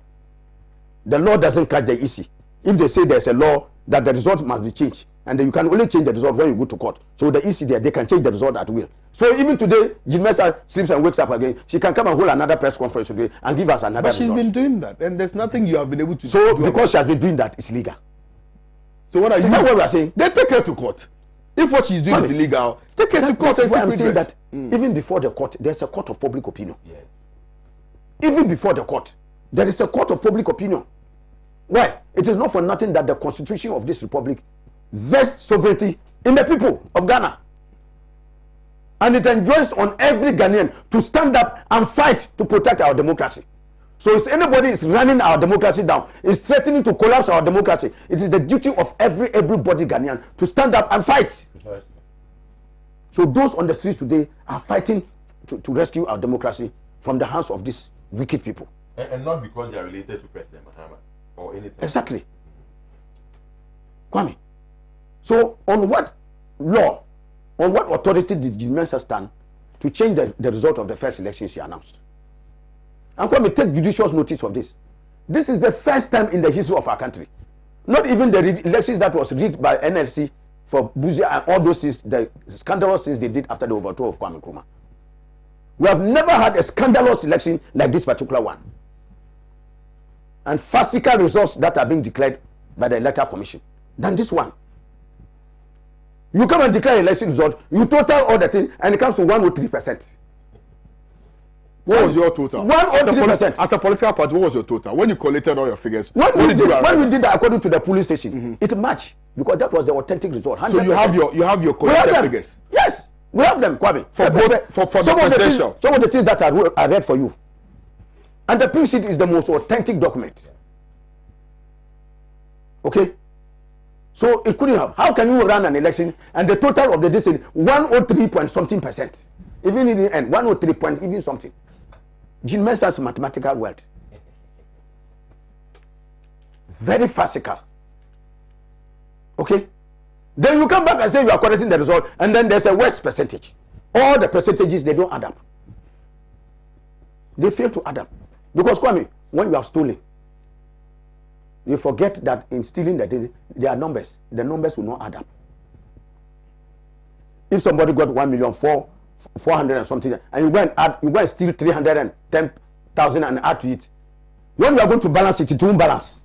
The law doesn't catch the EC. If they say there's a law that the result must be changed, and then you can only change the result when you go to court. So the EC there, they can change the result at will. So even today, Jean Mensa sleeps and wakes up again. She can come and hold another press conference today and give us another result. But she's been doing that, and there's nothing you have been able to do. So because she has been doing that, it's legal. So what are you? Is that what we are saying? They take her to court. If what she's doing is illegal, take her to court. That's why I'm saying that even before the court, there's a court of public opinion. Yes. Even before the court, there is a court of public opinion. Why? It is not for nothing that the constitution of this republic vests sovereignty in the people of Ghana. And it enjoins on every Ghanaian to stand up and fight to protect our democracy. So if anybody is running our democracy down, is threatening to collapse our democracy, it is the duty of everybody Ghanaian to stand up and fight. So those on the streets today are fighting to rescue our democracy from the hands of these wicked people. And not because they are related to President Mahama or anything. Exactly. Kwame. So on what law, on what authority did Jean Mensa stand to change the result of the first election she announced? And Kwame, take judicious notice of this. This is the first time in the history of our country. Not even the elections that was rigged by NLC for Buzia and all those things, the scandalous things they did after the overthrow of Kwame Nkrumah. We have never had a scandalous election like this particular one. And farcical results that are being declared by the Electoral Commission than this one. You come and declare election result, you total all the things, and it comes to 103%. What was your total? 103%. As a political party, what was your total? When you collated all your figures, when we did that according to the polling station, it matched because that was the authentic result. 100%. So you have your collated figures. Yes, we have them, Kwame. For some of the things that I read for you. And the pink sheet is the most authentic document. Okay? So it couldn't have. How can you run an election and the total of the decision 103 point something percent? Even in the end, 103 point even something. Jean Mensa's mathematical world. Very farcical. Okay? Then you come back and say you are correcting the result, and then there's a worse percentage. All the percentages, they don't add up. They fail to add up. Because, Kwame, when you have stolen, you forget that in stealing there are numbers. The numbers will not add up. If somebody got 1,400,000 and something, and you go and steal 310,000 and add to it, when you are going to balance it, it won't balance.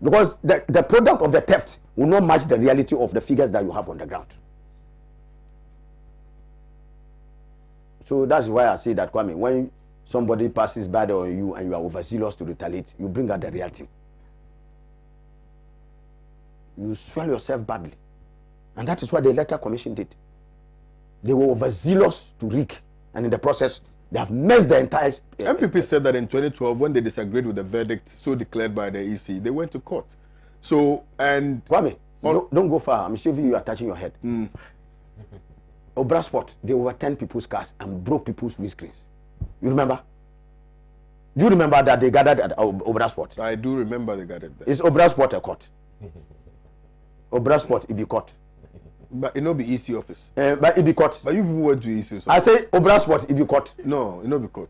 Because the product of the theft will not match the reality of the figures that you have on the ground. So that's why I say that, Kwame, when somebody passes bad on you and you are overzealous to retaliate, you bring out the reality. You swell yourself badly. And that is what the Electoral Commission did. They were overzealous to rig. And in the process, they have messed the entire... MPP said that in 2012, when they disagreed with the verdict so declared by the EC, they went to court. So, and... Kwame, don't go far. I'm sure you are touching your head. Obra Sport, they overturned people's cars and broke people's windscreens. You remember? Do you remember that they gathered at Obra Sport? I do remember they gathered there. Is Obra Sport a court? Obra Sport, it be court. But it not be EC office. But it be court. But you went to EC office. I say Obra Sport, it be court. No, it not be court.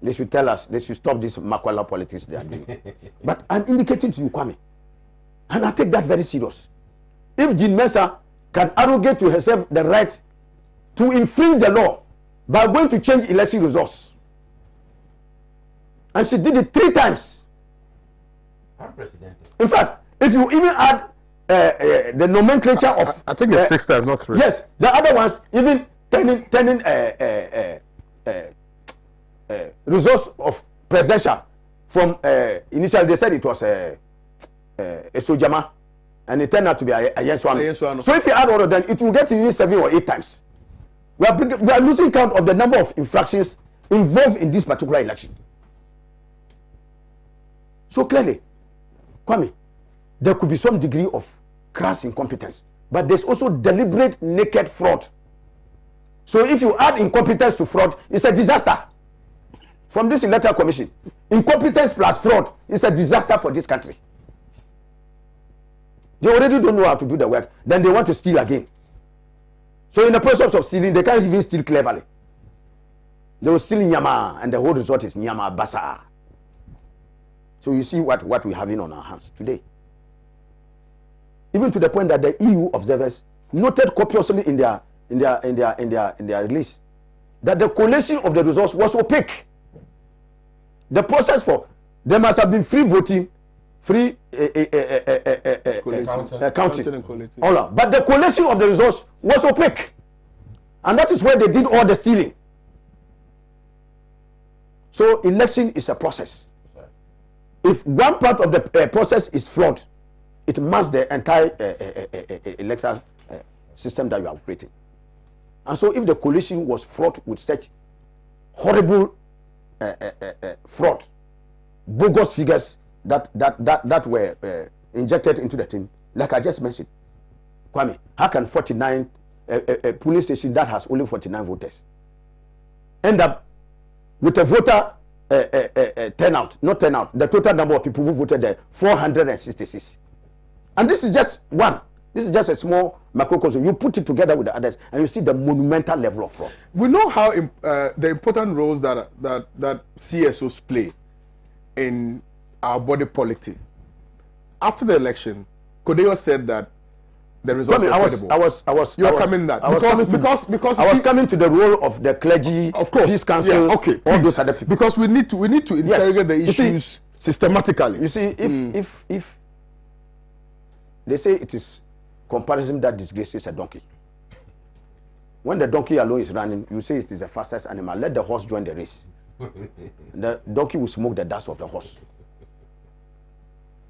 They should tell us, they should stop this Makwala politics they are doing. But I'm indicating to you, Kwame, and I take that very serious. If Jean Mensa can arrogate to herself the right to infringe the law by going to change election results, and she did it 3 times. In fact, if you even add the nomenclature of... I think it's 6 times, not 3. Yes, the other ones even turning results of presidential from initially they said it was a Sojama, and it turned out to be a Yenswano. So if you add all of them, it will get to you 7 or 8 times. We are losing count of the number of infractions involved in this particular election. So clearly, Kwame, there could be some degree of crass incompetence, but there's also deliberate naked fraud. So if you add incompetence to fraud, it's a disaster. From this Electoral Commission, incompetence plus fraud is a disaster for this country. They already don't know how to do the work, then they want to steal again. So in the process of stealing, they can't even steal cleverly. They will steal Nyama, and the whole result is Nyama Basa. So you see what we have in on our hands today. Even to the point that the EU observers noted copiously in their release that the collation of the results was opaque. The process for there must have been free voting, free counting, but the collation of the results was opaque, and that is where they did all the stealing. So election is a process. If one part of the process is flawed, it masks the entire electoral system that you are operating. And so if the coalition was fraught with such horrible fraud, bogus figures that were injected into the thing, like I just mentioned, Kwame, how can 49 a polling station that has only 49 voters end up with a voter turnout, not turnout, the total number of people who voted there, 466. And this is just one. This is just a small macrocosm. You put it together with the others, and you see the monumental level of fraud. We know how the important roles that CSOs play in our body politic. After the election, Kodeo said that the results were credible. I was coming to the role of the clergy, of course, peace council, yeah, okay, all those other people. Because we need to interrogate the issues systematically. You see, if they say it is comparison that disgraces a donkey. When the donkey alone is running, you say it is the fastest animal. Let the horse join the race. The donkey will smoke the dust of the horse.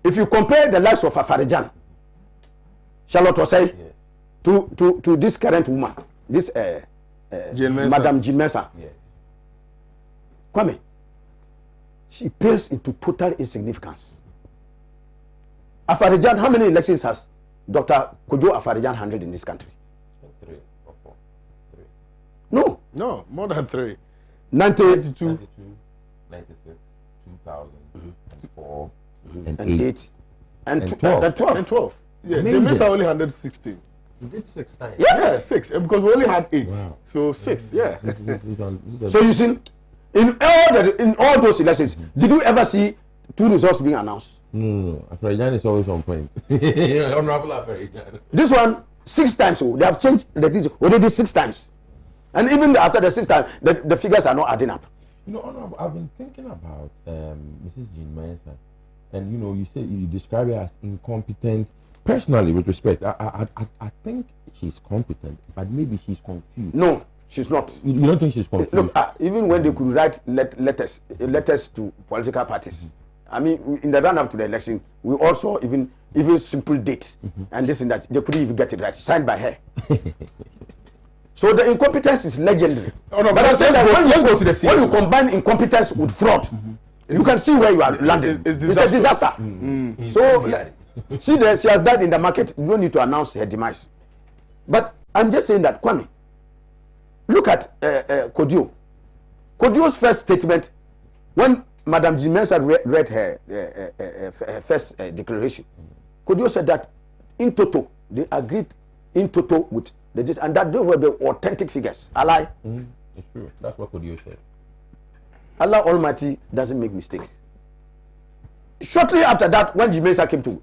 If you compare the likes of Afarijan, Charlotte Osei, to this current woman, this Madam Jimesa, Kwame, she pales into total insignificance. Afarijan, how many elections has Dr. Kojo Afarijan handled in this country? 3 or 4. 3. No, more than 3. 92, 96, 2000, 4, and 8, and 12. Yeah, the minister only handled 16. You did 6 times. Yeah, 6, because we only had 8. Wow. So 6, yeah. So you see, in all those elections, did you ever see 2 results being announced? No. Afarijan is always on point. Honorable Afarijan. This one, 6 times. So they have changed the things already 6 times. And even after the 6th time, the figures are not adding up. You know, Honorable, I've been thinking about Mrs. Jean Mensa. And, you know, you describe her as incompetent. Personally, with respect, I think she's competent, but maybe she's confused. No, she's not. You don't think she's confused? Look, even when they could write letters to political parties, I mean, in the run-up to the election, we also even simple dates and this and that. They couldn't even get it right, signed by her. So the incompetence is legendary. Oh, no, but I'm saying that when you combine incompetence with fraud, you can see where you are landing. It's a disaster. So see that she has died in the market. You don't need to announce her demise. But I'm just saying that, Kwame, look at Kodio. Kodio's first statement, when Madam Jimenez read her first declaration, Kodio said that in total, they agreed in total with the and that they were the authentic figures. Allah, it's true. That's what Kodio said. Allah Almighty doesn't make mistakes. Shortly after that, when Jimenez came to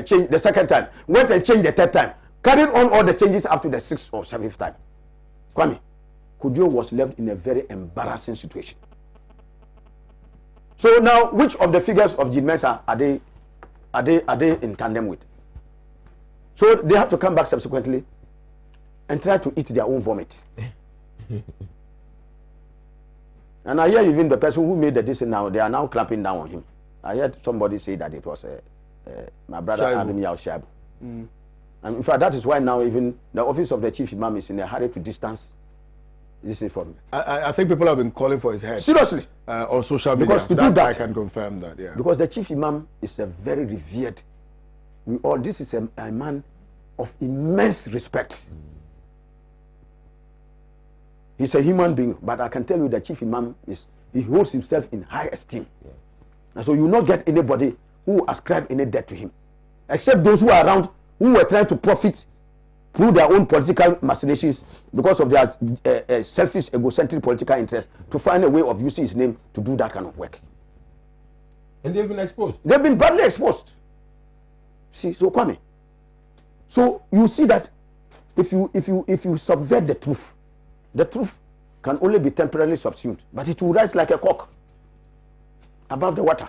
change the second time, went and changed the third time, carried on all the changes up to the 6th or 7th time. Kwame, Kodio was left in a very embarrassing situation. So now, which of the figures of Jimenez are they in tandem with? So they have to come back subsequently and try to eat their own vomit. And I hear even the person who made the decision now, they are now clapping down on him. I heard somebody say that it was my brother Adam Yao Shabu. And in fact, that is why now even the office of the chief imam is in a hurry to distance this from him. I think people have been calling for his head. Seriously. On social media. Because to do that, I can confirm that, yeah. Because the chief imam is a very revered. This is a man of immense respect. He's a human being, but I can tell you the chief imam he holds himself in high esteem. Yes. And so you will not get anybody who ascribe any debt to him, except those who are around who were trying to profit through their own political machinations because of their selfish, egocentric political interests to find a way of using his name to do that kind of work. And they've been exposed. They've been badly exposed. See, so Kwame. So you see that if you subvert the truth can only be temporarily subsumed, but it will rise like a cock above the water,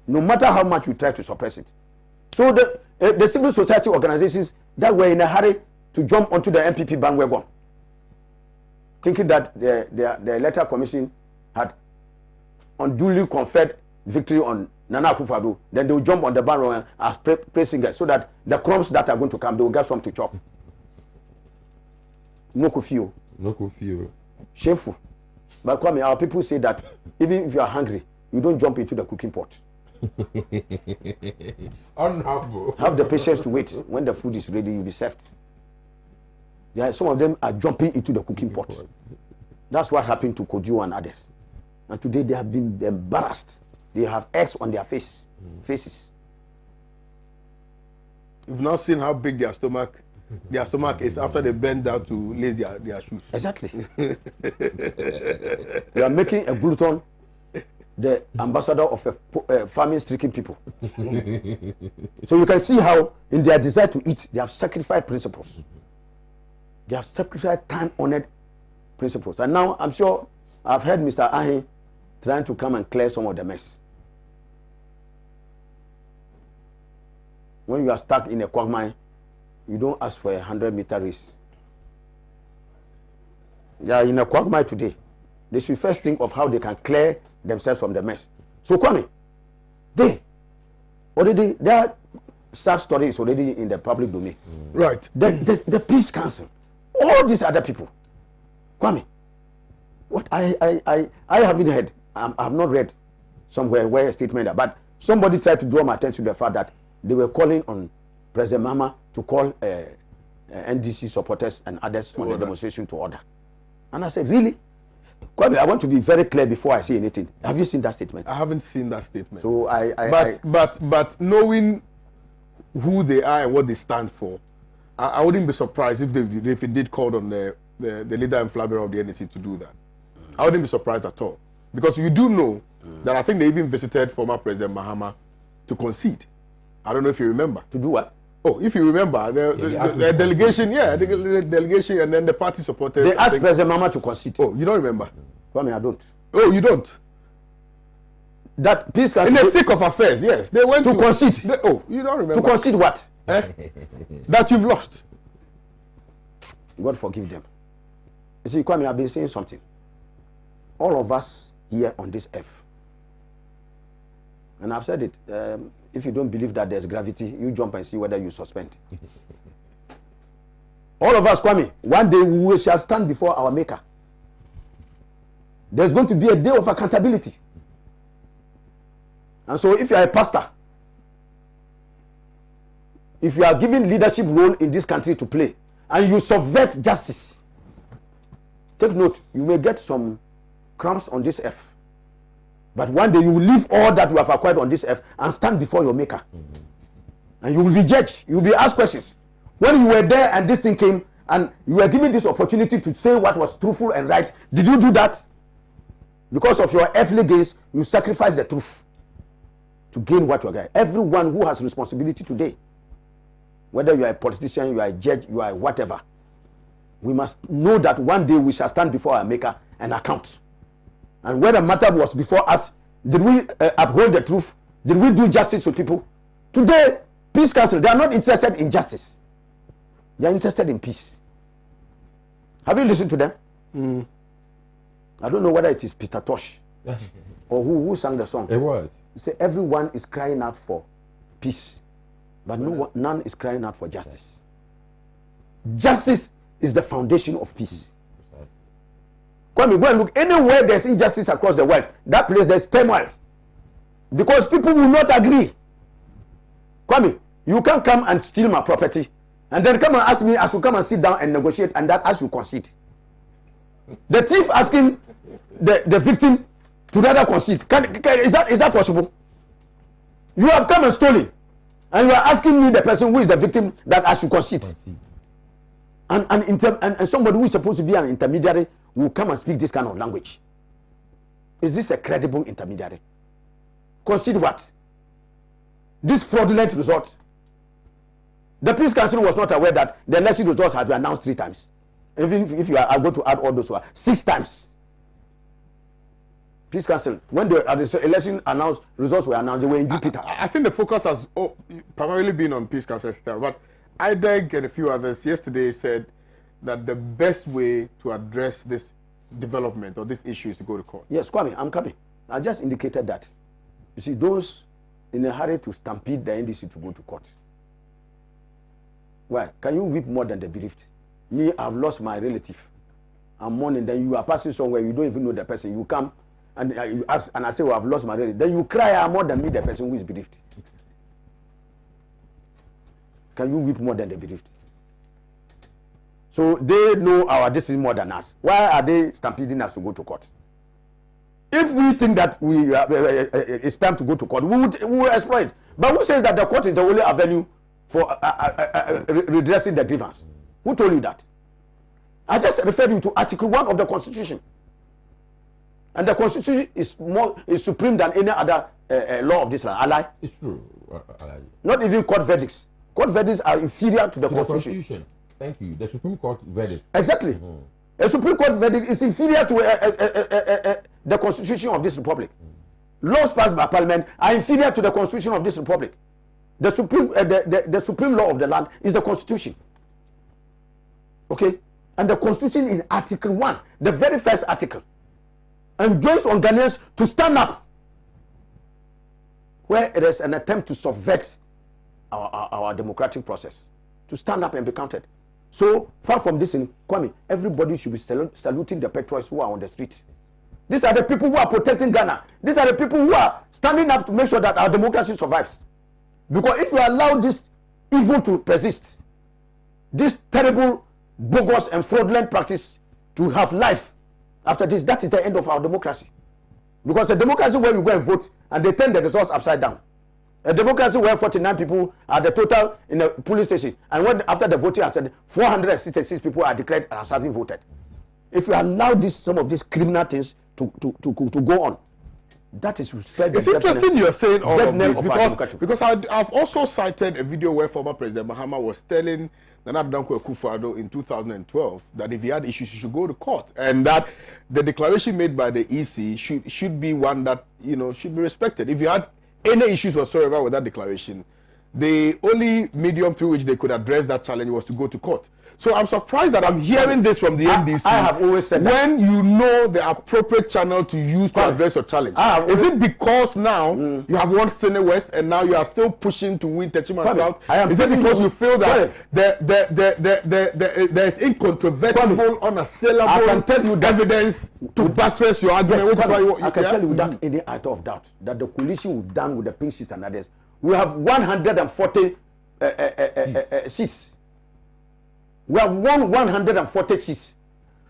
no matter how much you try to suppress it. So the civil society organizations that were in a hurry to jump onto the MPP bandwagon, thinking that the electoral commission had unduly conferred victory on Nana Akufo-Addo, then they will jump on the bandwagon as praise singers, so that the crumbs that are going to come, they will get some to chop. No kufio. No kufio. Shameful. But Kwame, our people say that even if you are hungry, you don't jump into the cooking pot. Honorable. Have the patience to wait. When the food is ready, you'll be served. Yeah, some of them are jumping into the cooking pot. That's what happened to Kojo and others. And today they have been embarrassed. They have X on their faces. You've now seen how big their stomach is after they bend down to lace their shoes. Exactly. You are making a glutton the ambassador of a famine-stricken people. So you can see how in their desire to eat, they have sacrificed principles. They have sacrificed time-honored principles. And now I'm sure I've heard Mr. Ahe trying to come and clear some of the mess. When you are stuck in a quagmire, you don't ask for a 100-meter race. They are in a quagmire today. They should first think of how they can clear themselves from the mess. So Kwame, their sad story is already in the public domain. Right. The Peace Council, all these other people. Kwame, what I haven't heard, I have not read somewhere where a statement, but somebody tried to draw my attention to the fact that they were calling on President Mahama to call NDC supporters and others on the demonstration to order. And I said, really? Kwame, I want to be very clear before I say anything. Have you seen that statement? I haven't seen that statement. So but knowing who they are and what they stand for, I wouldn't be surprised if they did call on the leader and flag bearer of the NDC to do that. I wouldn't be surprised at all, because you do know that I think they even visited former President Mahama to concede. I don't know if you remember. To do what? Oh, if you remember, the delegation, the delegation, and then the party supporters. They asked President Mahama to concede. Oh, you don't remember? Kwame, I don't. Oh, you don't? That Peace Council. In the thick of affairs, yes. They went to concede. You don't remember? To concede what? That you've lost. God forgive them. You see, Kwame, I've been saying something. All of us here on this earth, and I've said it, if you don't believe that there's gravity, you jump and see whether you suspend. All of us, Kwame, one day we shall stand before our Maker. There's going to be a day of accountability. And so if you are a pastor, if you are given leadership role in this country to play, and you subvert justice, take note, you may get some crumbs on this earth. But one day you will leave all that you have acquired on this earth and stand before your Maker. And you will be judged. You will be asked questions. When you were there and this thing came and you were given this opportunity to say what was truthful and right, did you do that? Because of your earthly gains, you sacrifice the truth to gain what you are getting. Everyone who has responsibility today, whether you are a politician, you are a judge, you are whatever, we must know that one day we shall stand before our Maker and account. And where the matter was before us, did we uphold the truth? Did we do justice to people? Today, Peace Council, they are not interested in justice. They are interested in peace. Have you listened to them? I don't know whether it is Peter Tosh or who sang the song. It was. He said everyone is crying out for peace, but none is crying out for justice. Justice is the foundation of peace. Kwame, go and look anywhere there's injustice across the world. That place there's turmoil because people will not agree. Kwame, you can't come and steal my property and then come and ask me I should come and sit down and negotiate and that I should concede. The thief asking the victim to rather concede. Is that possible? You have come and stolen and you are asking me, the person who is the victim, that I should concede. And somebody who is supposed to be an intermediary will come and speak this kind of language. Is this a credible intermediary? Concede what? This fraudulent result. The Peace Council was not aware that the election results had been announced 3 times. Even if you are going to add all those 6 times. Peace Council, when the election announced, results were announced, they were in Jupiter. I think the focus has primarily been on Peace Council, but IDEG and a few others yesterday said that the best way to address this development or this issue is to go to court. Yes, Kwame, I'm coming. I just indicated that. You see, those in a hurry to stampede the NDC to go to court. Why? Can you weep more than the bereaved? Me, I've lost my relative. I'm mourning, then you are passing somewhere, you don't even know the person. You come and you ask, and I say, well, I've lost my relative. Then you cry more than me, the person who is bereaved. Can you weep more than the bereaved? So they know our this is more than us. Why are they stampeding us to go to court? If we think that it's time to go to court, we will exploit. But who says that the court is the only avenue for redressing the grievance? Who told you that? I just referred you to Article 1 of the Constitution. And the Constitution is supreme than any other law of this land. I lie? It's true. I lie. Not even court verdicts. Court verdicts are inferior to the Constitution. Thank you. The Supreme Court verdict. Exactly. A Supreme Court verdict is inferior to the Constitution of this republic. Laws passed by Parliament are inferior to the Constitution of this republic. The supreme law of the land is the Constitution. Okay? And the Constitution in Article 1, the very first article, enjoins on Ghanaians to stand up where it is an attempt to subvert our democratic process, to stand up and be counted. So far from this in Kwame, everybody should be saluting the patriots who are on the street. These are the people who are protecting Ghana. These are the people who are standing up to make sure that our democracy survives. Because if you allow this evil to persist, this terrible, bogus and fraudulent practice to have life after this, that is the end of our democracy. Because a democracy where you go and vote and they turn the results upside down. A democracy where 49 people are the total in a polling station, and when after the voting has said 466 people are declared as having voted. If you allow some of these criminal things to go on, that is spread. It's interesting you're saying all of this because I've also cited a video where former President Mahama was telling Nana Danko Akufo-Addo in 2012 that if he had issues, he should go to court, and that the declaration made by the EC should be one that should be respected. If you had any issues whatsoever with that declaration, the only medium through which they could address that challenge was to go to court. So I'm surprised that I'm hearing this from the NDC. I have always said that. When you know the appropriate channel to use to address your challenge. Is it because now you have won Sene West and now you are still pushing to win Techiman South? Is it because you feel that there is incontrovertible, unassailable evidence to buttress your argument? Yes, I can tell you without any iota of doubt that the coalition we've done with the Pink Sheets and others, we have 140 seats. We have won 140 seats.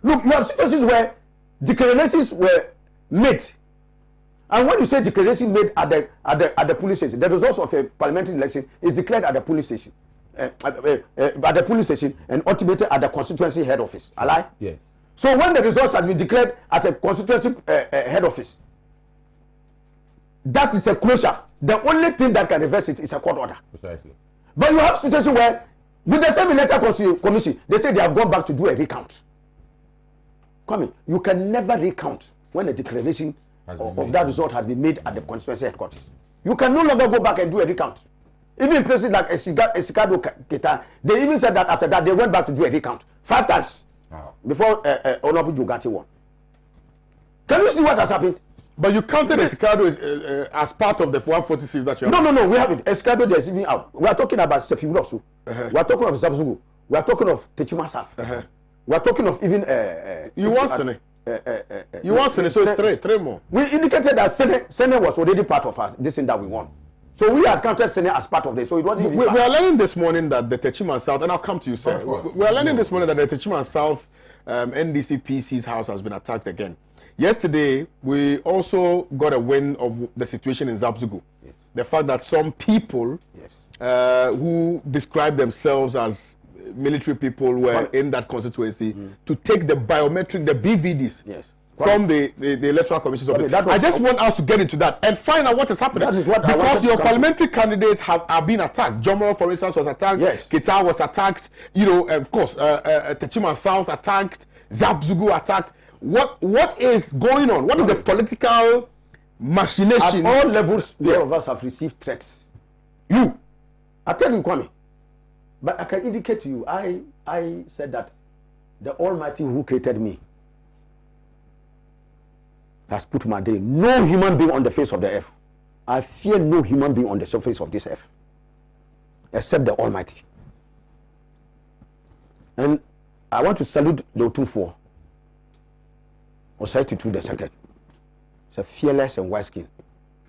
Look, you have situations where declarations were made, and when you say declaration made at the police station, the results of a parliamentary election is declared at the police station, and ultimately at the constituency head office. I lie? Yes. So when the results have been declared at a constituency head office, that is a closure. The only thing that can reverse it is a court order. Precisely. But you have situations where, with the same electoral commission, they say they have gone back to do a recount. Kwame, you can never recount when a declaration of that result has been made at the constituency headquarters. You can no longer go back and do a recount. Even places like Esikado Keta, they even said that after that they went back to do a recount 5 times before Honorable Jogati won. Can you see what has happened? But you counted Esikado as part of the 146 that you have. No, we haven't. Esikado, there's even out. We are talking about Sefiulosu. We are talking of Zabzugu. We are talking of Techima. We are talking of even... you want Sene. You want Sene, so it's three more. We indicated that Sene was already part of this thing that we won. So we had counted Sene as part of this. So it wasn't even we are learning this morning that the Techiman South, and I'll come to you, sir. We are learning this morning that the Techiman South NDC PC's house has been attacked again. Yesterday, we also got a win of the situation in Zabzugu. Yes. The fact that some people who describe themselves as military people were in that constituency to take the biometric, the BVDs from the electoral commission's office. I just want us to get into that and find out what is happening. That is what because your parliamentary candidates are being attacked. Jomoro, for instance, was attacked. Yes. Kita was attacked. Of course, Techiman South attacked. Zabzugu attacked. What is going on? What is the political machination? At all levels, all of us have received threats. I tell you, Kwame, but I can indicate to you, I said that the Almighty who created me has put my day. No human being on the face of the earth. I fear no human being on the surface of this earth except the Almighty. And I want to salute the Otunfo. Osai Tutu the second. It's a fearless and wise king.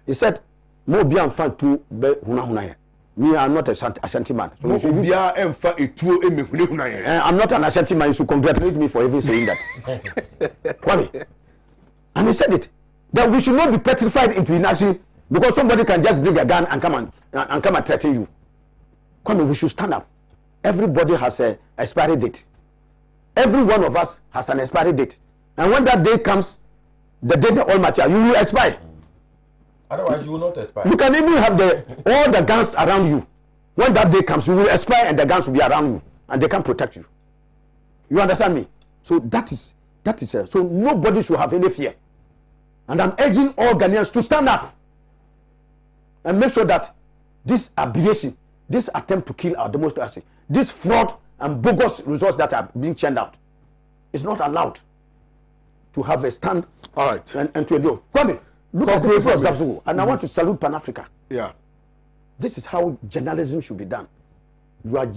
He said, "Mo bi amfa tu be huna huna ye." Me, I'm not a Ashanti man. So I'm not an Ashanti man. You should congratulate me for even saying that. Kwame. And he said it. That we should not be petrified into inaction because somebody can just bring a gun and come and threaten you. Kwame, we should stand up. Everybody has an expiry date. Every one of us has an expiry date. And when that day comes, the day the all mature, you will expire. Otherwise, you will not expire. You can even have all the guns around you. When that day comes, you will expire and the guns will be around you and they can protect you. You understand me? So that is so nobody should have any fear. And I'm urging all Ghanaians to stand up and make sure that this aberration, this attempt to kill our democracy, this fraud and bogus results that are being churned out is not allowed to have a stand. All right. And to endure. Kwame, look at the people of Zabzugu, and I want to salute Pan-Africa. Yeah. This is how journalism should be done. You are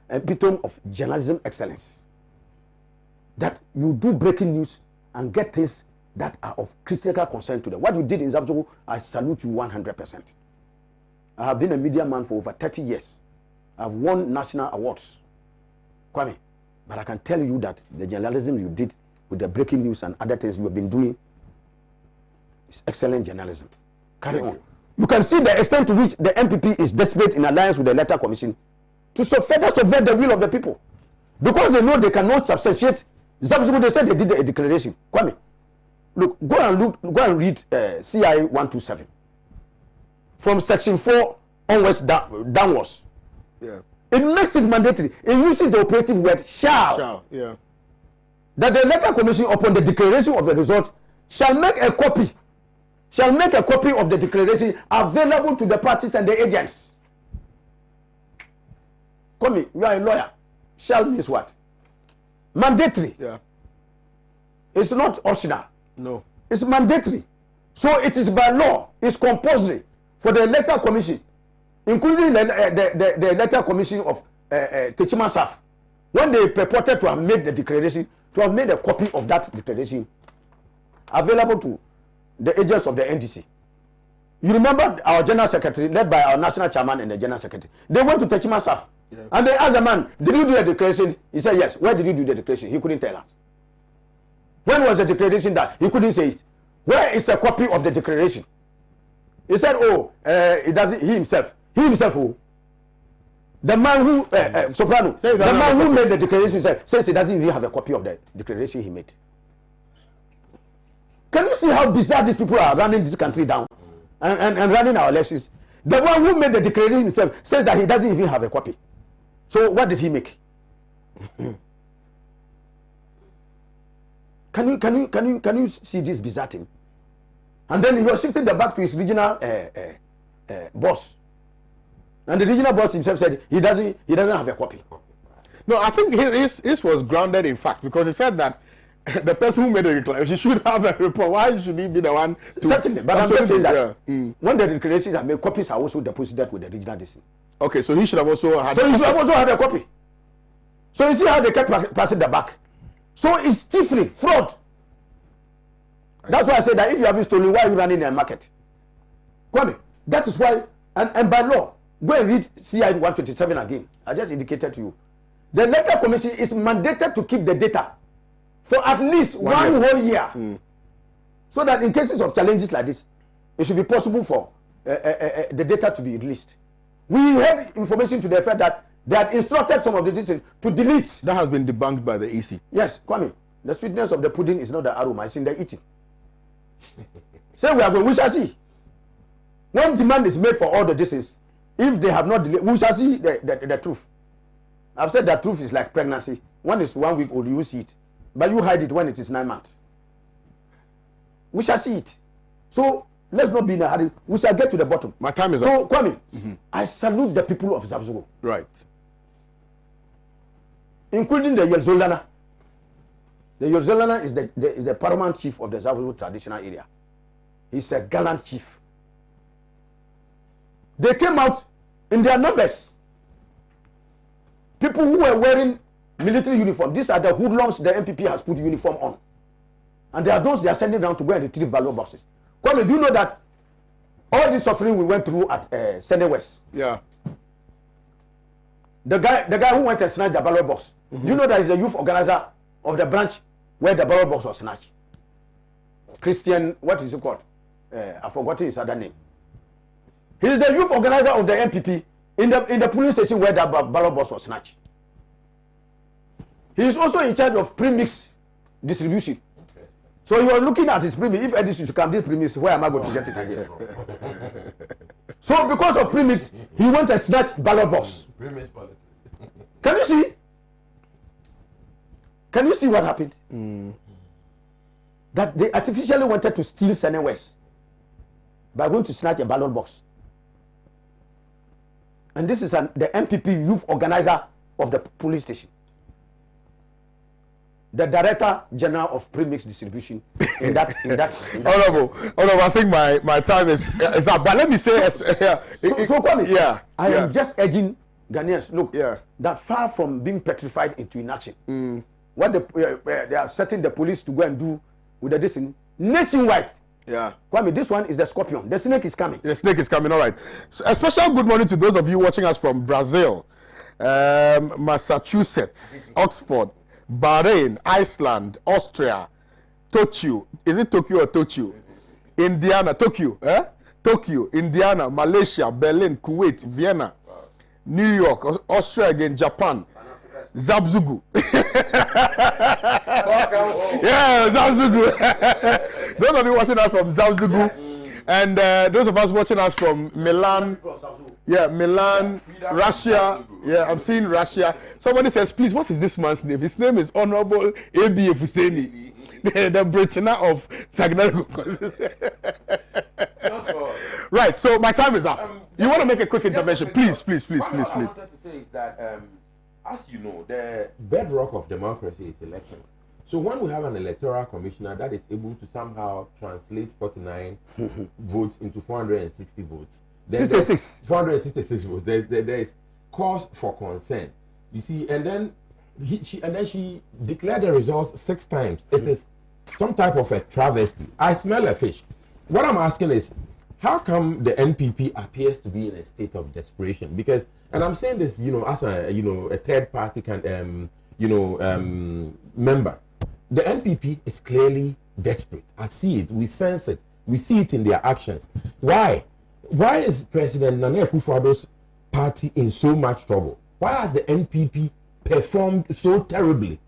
an epitome of journalism excellence. That you do breaking news and get things that are of critical concern to them. What you did in Zabzugu, I salute you 100%. I have been a media man for over 30 years. I've won national awards. Kwame, but I can tell you that the journalism you did with the breaking news and other things you have been doing is excellent journalism. Carry on. You can see the extent to which the MPP is desperate in alliance with the Electoral Commission to further subvert the will of the people. Because they know they cannot substantiate. Zabzugu, they said they did a declaration. Kwame, look, go and read CI 127. From section 4 onwards downwards. Yeah. It makes it mandatory. It uses the operative word shall. Yeah. That the Electoral Commission, upon the declaration of the result, shall make a copy of the declaration available to the parties and the agents. Kwame, you are a lawyer. Shall means what? Mandatory. Yeah. It's not optional. No. It's mandatory. So it is by law. It's compulsory for the Electoral Commission, including the Electoral Commission of Techima Saf, when they purported to have made the declaration, to have made a copy of that declaration available to the agents of the NDC. You remember our General Secretary, led by our National Chairman and the General Secretary, they went to Techima Saf, and they asked the man, did you do the declaration? He said, yes. Where did you do the declaration? He couldn't tell us. When was the declaration done? He couldn't say it. Where is a copy of the declaration? He said, it doesn't, he himself, the man who, Soprano, the man who made the declaration says he doesn't even have a copy of the declaration he made. Can you see how bizarre these people are running this country down and running our elections? The one who made the declaration himself says that he doesn't even have a copy. So what did he make? Can you see this bizarre thing? And then he was shifting the back to his regional boss, and the regional boss himself said he doesn't have a copy. No, I think his was grounded in fact, because he said that the person who made the declaration should have a report. Why should he be the one? Certainly, but I'm just saying that when the declarations are made, copies are also deposited with the regional DC. Okay, so he should have also had. So he should have also had a copy. So you see how they kept passing the back. So it's thievery, fraud. That's why I said that if you have stolen, why are you running a market? Kwame, that is why, and by law, go and read CI 127 again. I just indicated to you. The Electoral Commission is mandated to keep the data for at least one whole year. So that in cases of challenges like this, it should be possible for the data to be released. We had information to the effect that they had instructed some of the decisions to delete. That has been debunked by the EC. Yes, Kwame, the sweetness of the pudding is not the aroma, it's in the eating. Say we are going, we shall see. When demand is made for all the decisions, if they have not delayed, we shall see the truth. I've said that truth is like pregnancy. When it's 1 week old, you see it. But you hide it when it is 9 months. We shall see it. So let's not be in a hurry. We shall get to the bottom. My time is up. So, Kwame, I salute the people of Zabzugu. Right. Including the Yelzolana. The Yelzolana is the paramount chief of the Zabzugu traditional area. He's a gallant chief. They came out in their numbers. People who were wearing military uniform. These are the hoodlums the MPP has put uniform on. And there are those they are sending down to go and retrieve ballot boxes. Kwame, do you know that all this suffering we went through at Sene West? Yeah. The guy who went and snatched the ballot box. You know that he's the youth organizer of the branch where the ballot box was snatched. Christian, what is it called? I forgot his other name. He's the youth organizer of the MPP in the police station where the ballot box was snatched. He is also in charge of premix distribution. So you are looking at his premix. If Edison should come, this premix, where am I going to get it again? So because of premix, he went and snatched ballot box. Premix politics. Can you see? Can you see what happened? That they artificially wanted to steal Senate West by going to snatch a ballot box. And this is the MPP youth organizer of the police station. The Director General of Premix Distribution in that. Honorable, I think my time is up. But let me say, So Kwame, yeah, I am just urging Ghanaians, look, Yeah. that far from being petrified into inaction, what they are setting the police to go and do with the this nationwide. yeah. Kwame, this one is the scorpion. The snake is coming. The snake is coming. All right. So a special good morning to those of you watching us from Brazil, Massachusetts, Oxford, Bahrain, Iceland, Austria, Tokyo. Is it Tokyo or Tokyo? Indiana, Tokyo. Tokyo, Indiana, Malaysia, Berlin, Kuwait, Vienna, New York, Austria again, Japan, Zabzugu. Yeah, Zabzugu. Those of you watching us from Zabzugu, and those of us watching us from Milan. Yeah, Milan, Russia. Yeah, I'm seeing Russia. Somebody says, please, what is this man's name? His name is Honorable A.B. Fuseni, the Britannia of Saginago. Right, so my time is up. You want to make a quick intervention? Please. What I wanted to say is that, as you know, the bedrock of democracy is elections. So when we have an electoral commissioner that is able to somehow translate 49 votes into 460 votes, 466 votes. There is cause for concern. You see, and then she declared the results 6 times. It is some type of a travesty. I smell a fish. What I'm asking is, how come the NPP appears to be in a state of desperation? Because, and I'm saying this, as a third party member, the NPP is clearly desperate. I see it. We sense it. We see it in their actions. Why? Why is President Nana Akufo-Addo's party in so much trouble? Why has the NPP performed so terribly?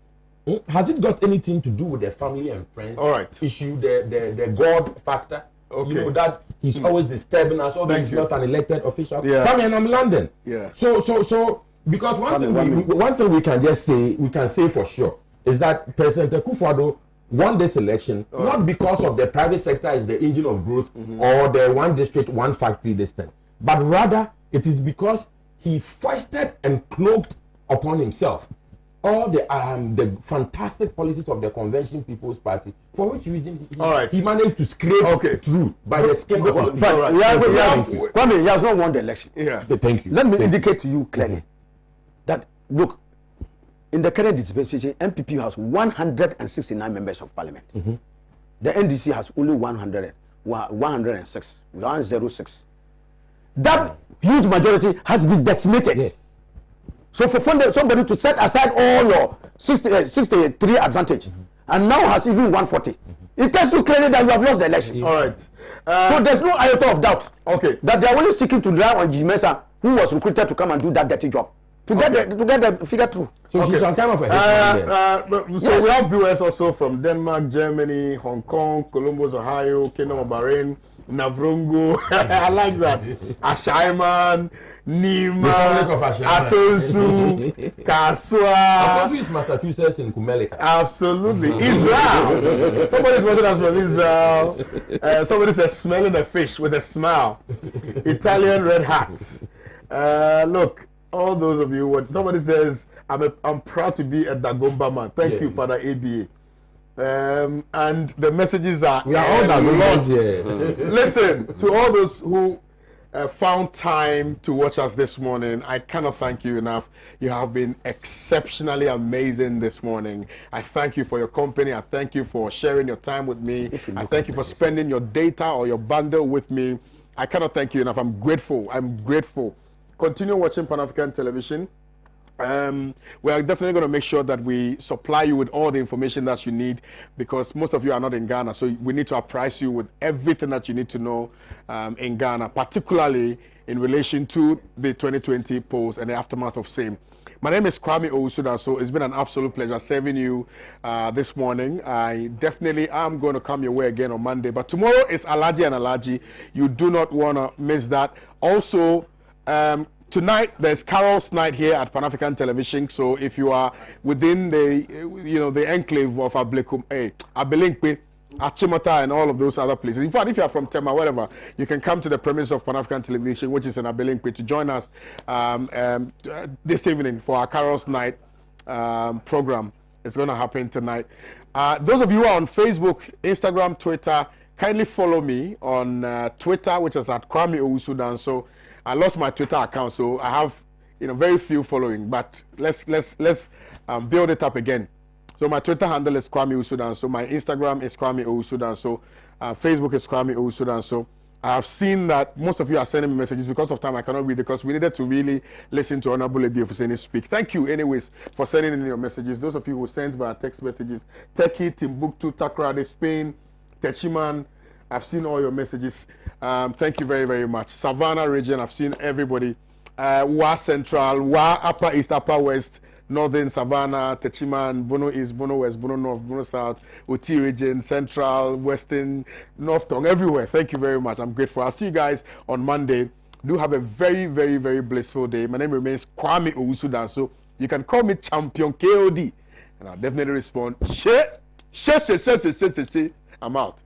Has it got anything to do with the family and friends issue, the God factor? Okay. That he's always disturbing us, although he's not an elected official. Yeah. Kwame, and I'm London. Yeah. So because one thing we can just say, we can say for sure, is that President Akufo-Addo won this election not because of the private sector is the engine of growth or the one district, one factory this thing, but rather it is because he foisted and cloaked upon himself all the fantastic policies of the Convention People's Party, for which reason he managed to scrape through by the skin of his teeth. Kwame, he has not won the election. Yeah. Thank you. Let me indicate to you clearly that, look, in the current dispensation, MPP has 169 members of parliament. The NDC has only 106. That huge majority has been decimated. Yes. So for somebody to set aside all your 63 advantage and now has even 140, it tells you clearly that you have lost the election. All right. So there's no iota of doubt. Okay. That they are only seeking to rely on Jimesa, who was recruited to come and do that dirty job. To get the figure through. So she's some kind of a so we have viewers also from Denmark, Germany, Hong Kong, Columbus, Ohio, Kingdom of Bahrain, Navrongo. I like that. Ashaiman, Nima, Owusu, Kasua. Owusu is Massachusetts in Kumelika. Absolutely. Israel. Somebody's watching us from Israel. Somebody says smelling a fish with a smile. Italian red hats. Look. All those of you watch, somebody says, I'm proud to be a Dagomba man. Thank you, Father ABA. And the messages are... We are all Dagombas here. Listen, to all those who found time to watch us this morning, I cannot thank you enough. You have been exceptionally amazing this morning. I thank you for your company. I thank you for sharing your time with me. I thank you for spending your data or your bundle with me. I cannot thank you enough. I'm grateful. Continue watching Pan-African television. We are definitely going to make sure that we supply you with all the information that you need, because most of you are not in Ghana, so we need to apprise you with everything that you need to know in Ghana, particularly in relation to the 2020 polls and the aftermath of same. My name is Kwame Owusu, so it's been an absolute pleasure serving you this morning. I definitely am going to come your way again on Monday, but tomorrow is Alaji and Alaji. You do not want to miss that. Also, tonight there's Carol's night here at Pan-African Television. So if you are within the the enclave of Abelinkwe, Achimota, and all of those other places. In fact, if you are from Tema, whatever, you can come to the premise of Pan-African Television, which is in Abelinkwe, to join us this evening for our Carol's night program. It's going to happen tonight. Those of you who are on Facebook, Instagram, Twitter, kindly follow me on Twitter, which is at Kwame Owusu Danso. I lost my Twitter account, so I have very few following, but let's build it up again. So my Twitter handle is Kwame Owusu Danso. My Instagram is Kwame Owusu Danso. Facebook is Kwame Owusu Danso. I have seen that most of you are sending me messages. Because of time, I cannot read, because we needed to really listen to Honorable Ebi Ofuseni speak. Thank you anyways for sending in your messages. Those of you who sent via text messages, Turkey, Timbuktu, Takrady, Spain, Techiman, I've seen all your messages. Thank you very, very much. Savannah region, I've seen everybody. Wa Central, Wa Upper East, Upper West, Northern Savannah, Techiman, Bono East, Bono West, Bono North, Bono South, Oti region, Central, Western, North Tongue, everywhere. Thank you very much. I'm grateful. I'll see you guys on Monday. Do have a very, very, very blissful day. My name remains Kwame Owusu Danso. You can call me Champion KOD, and I'll definitely respond. I'm out.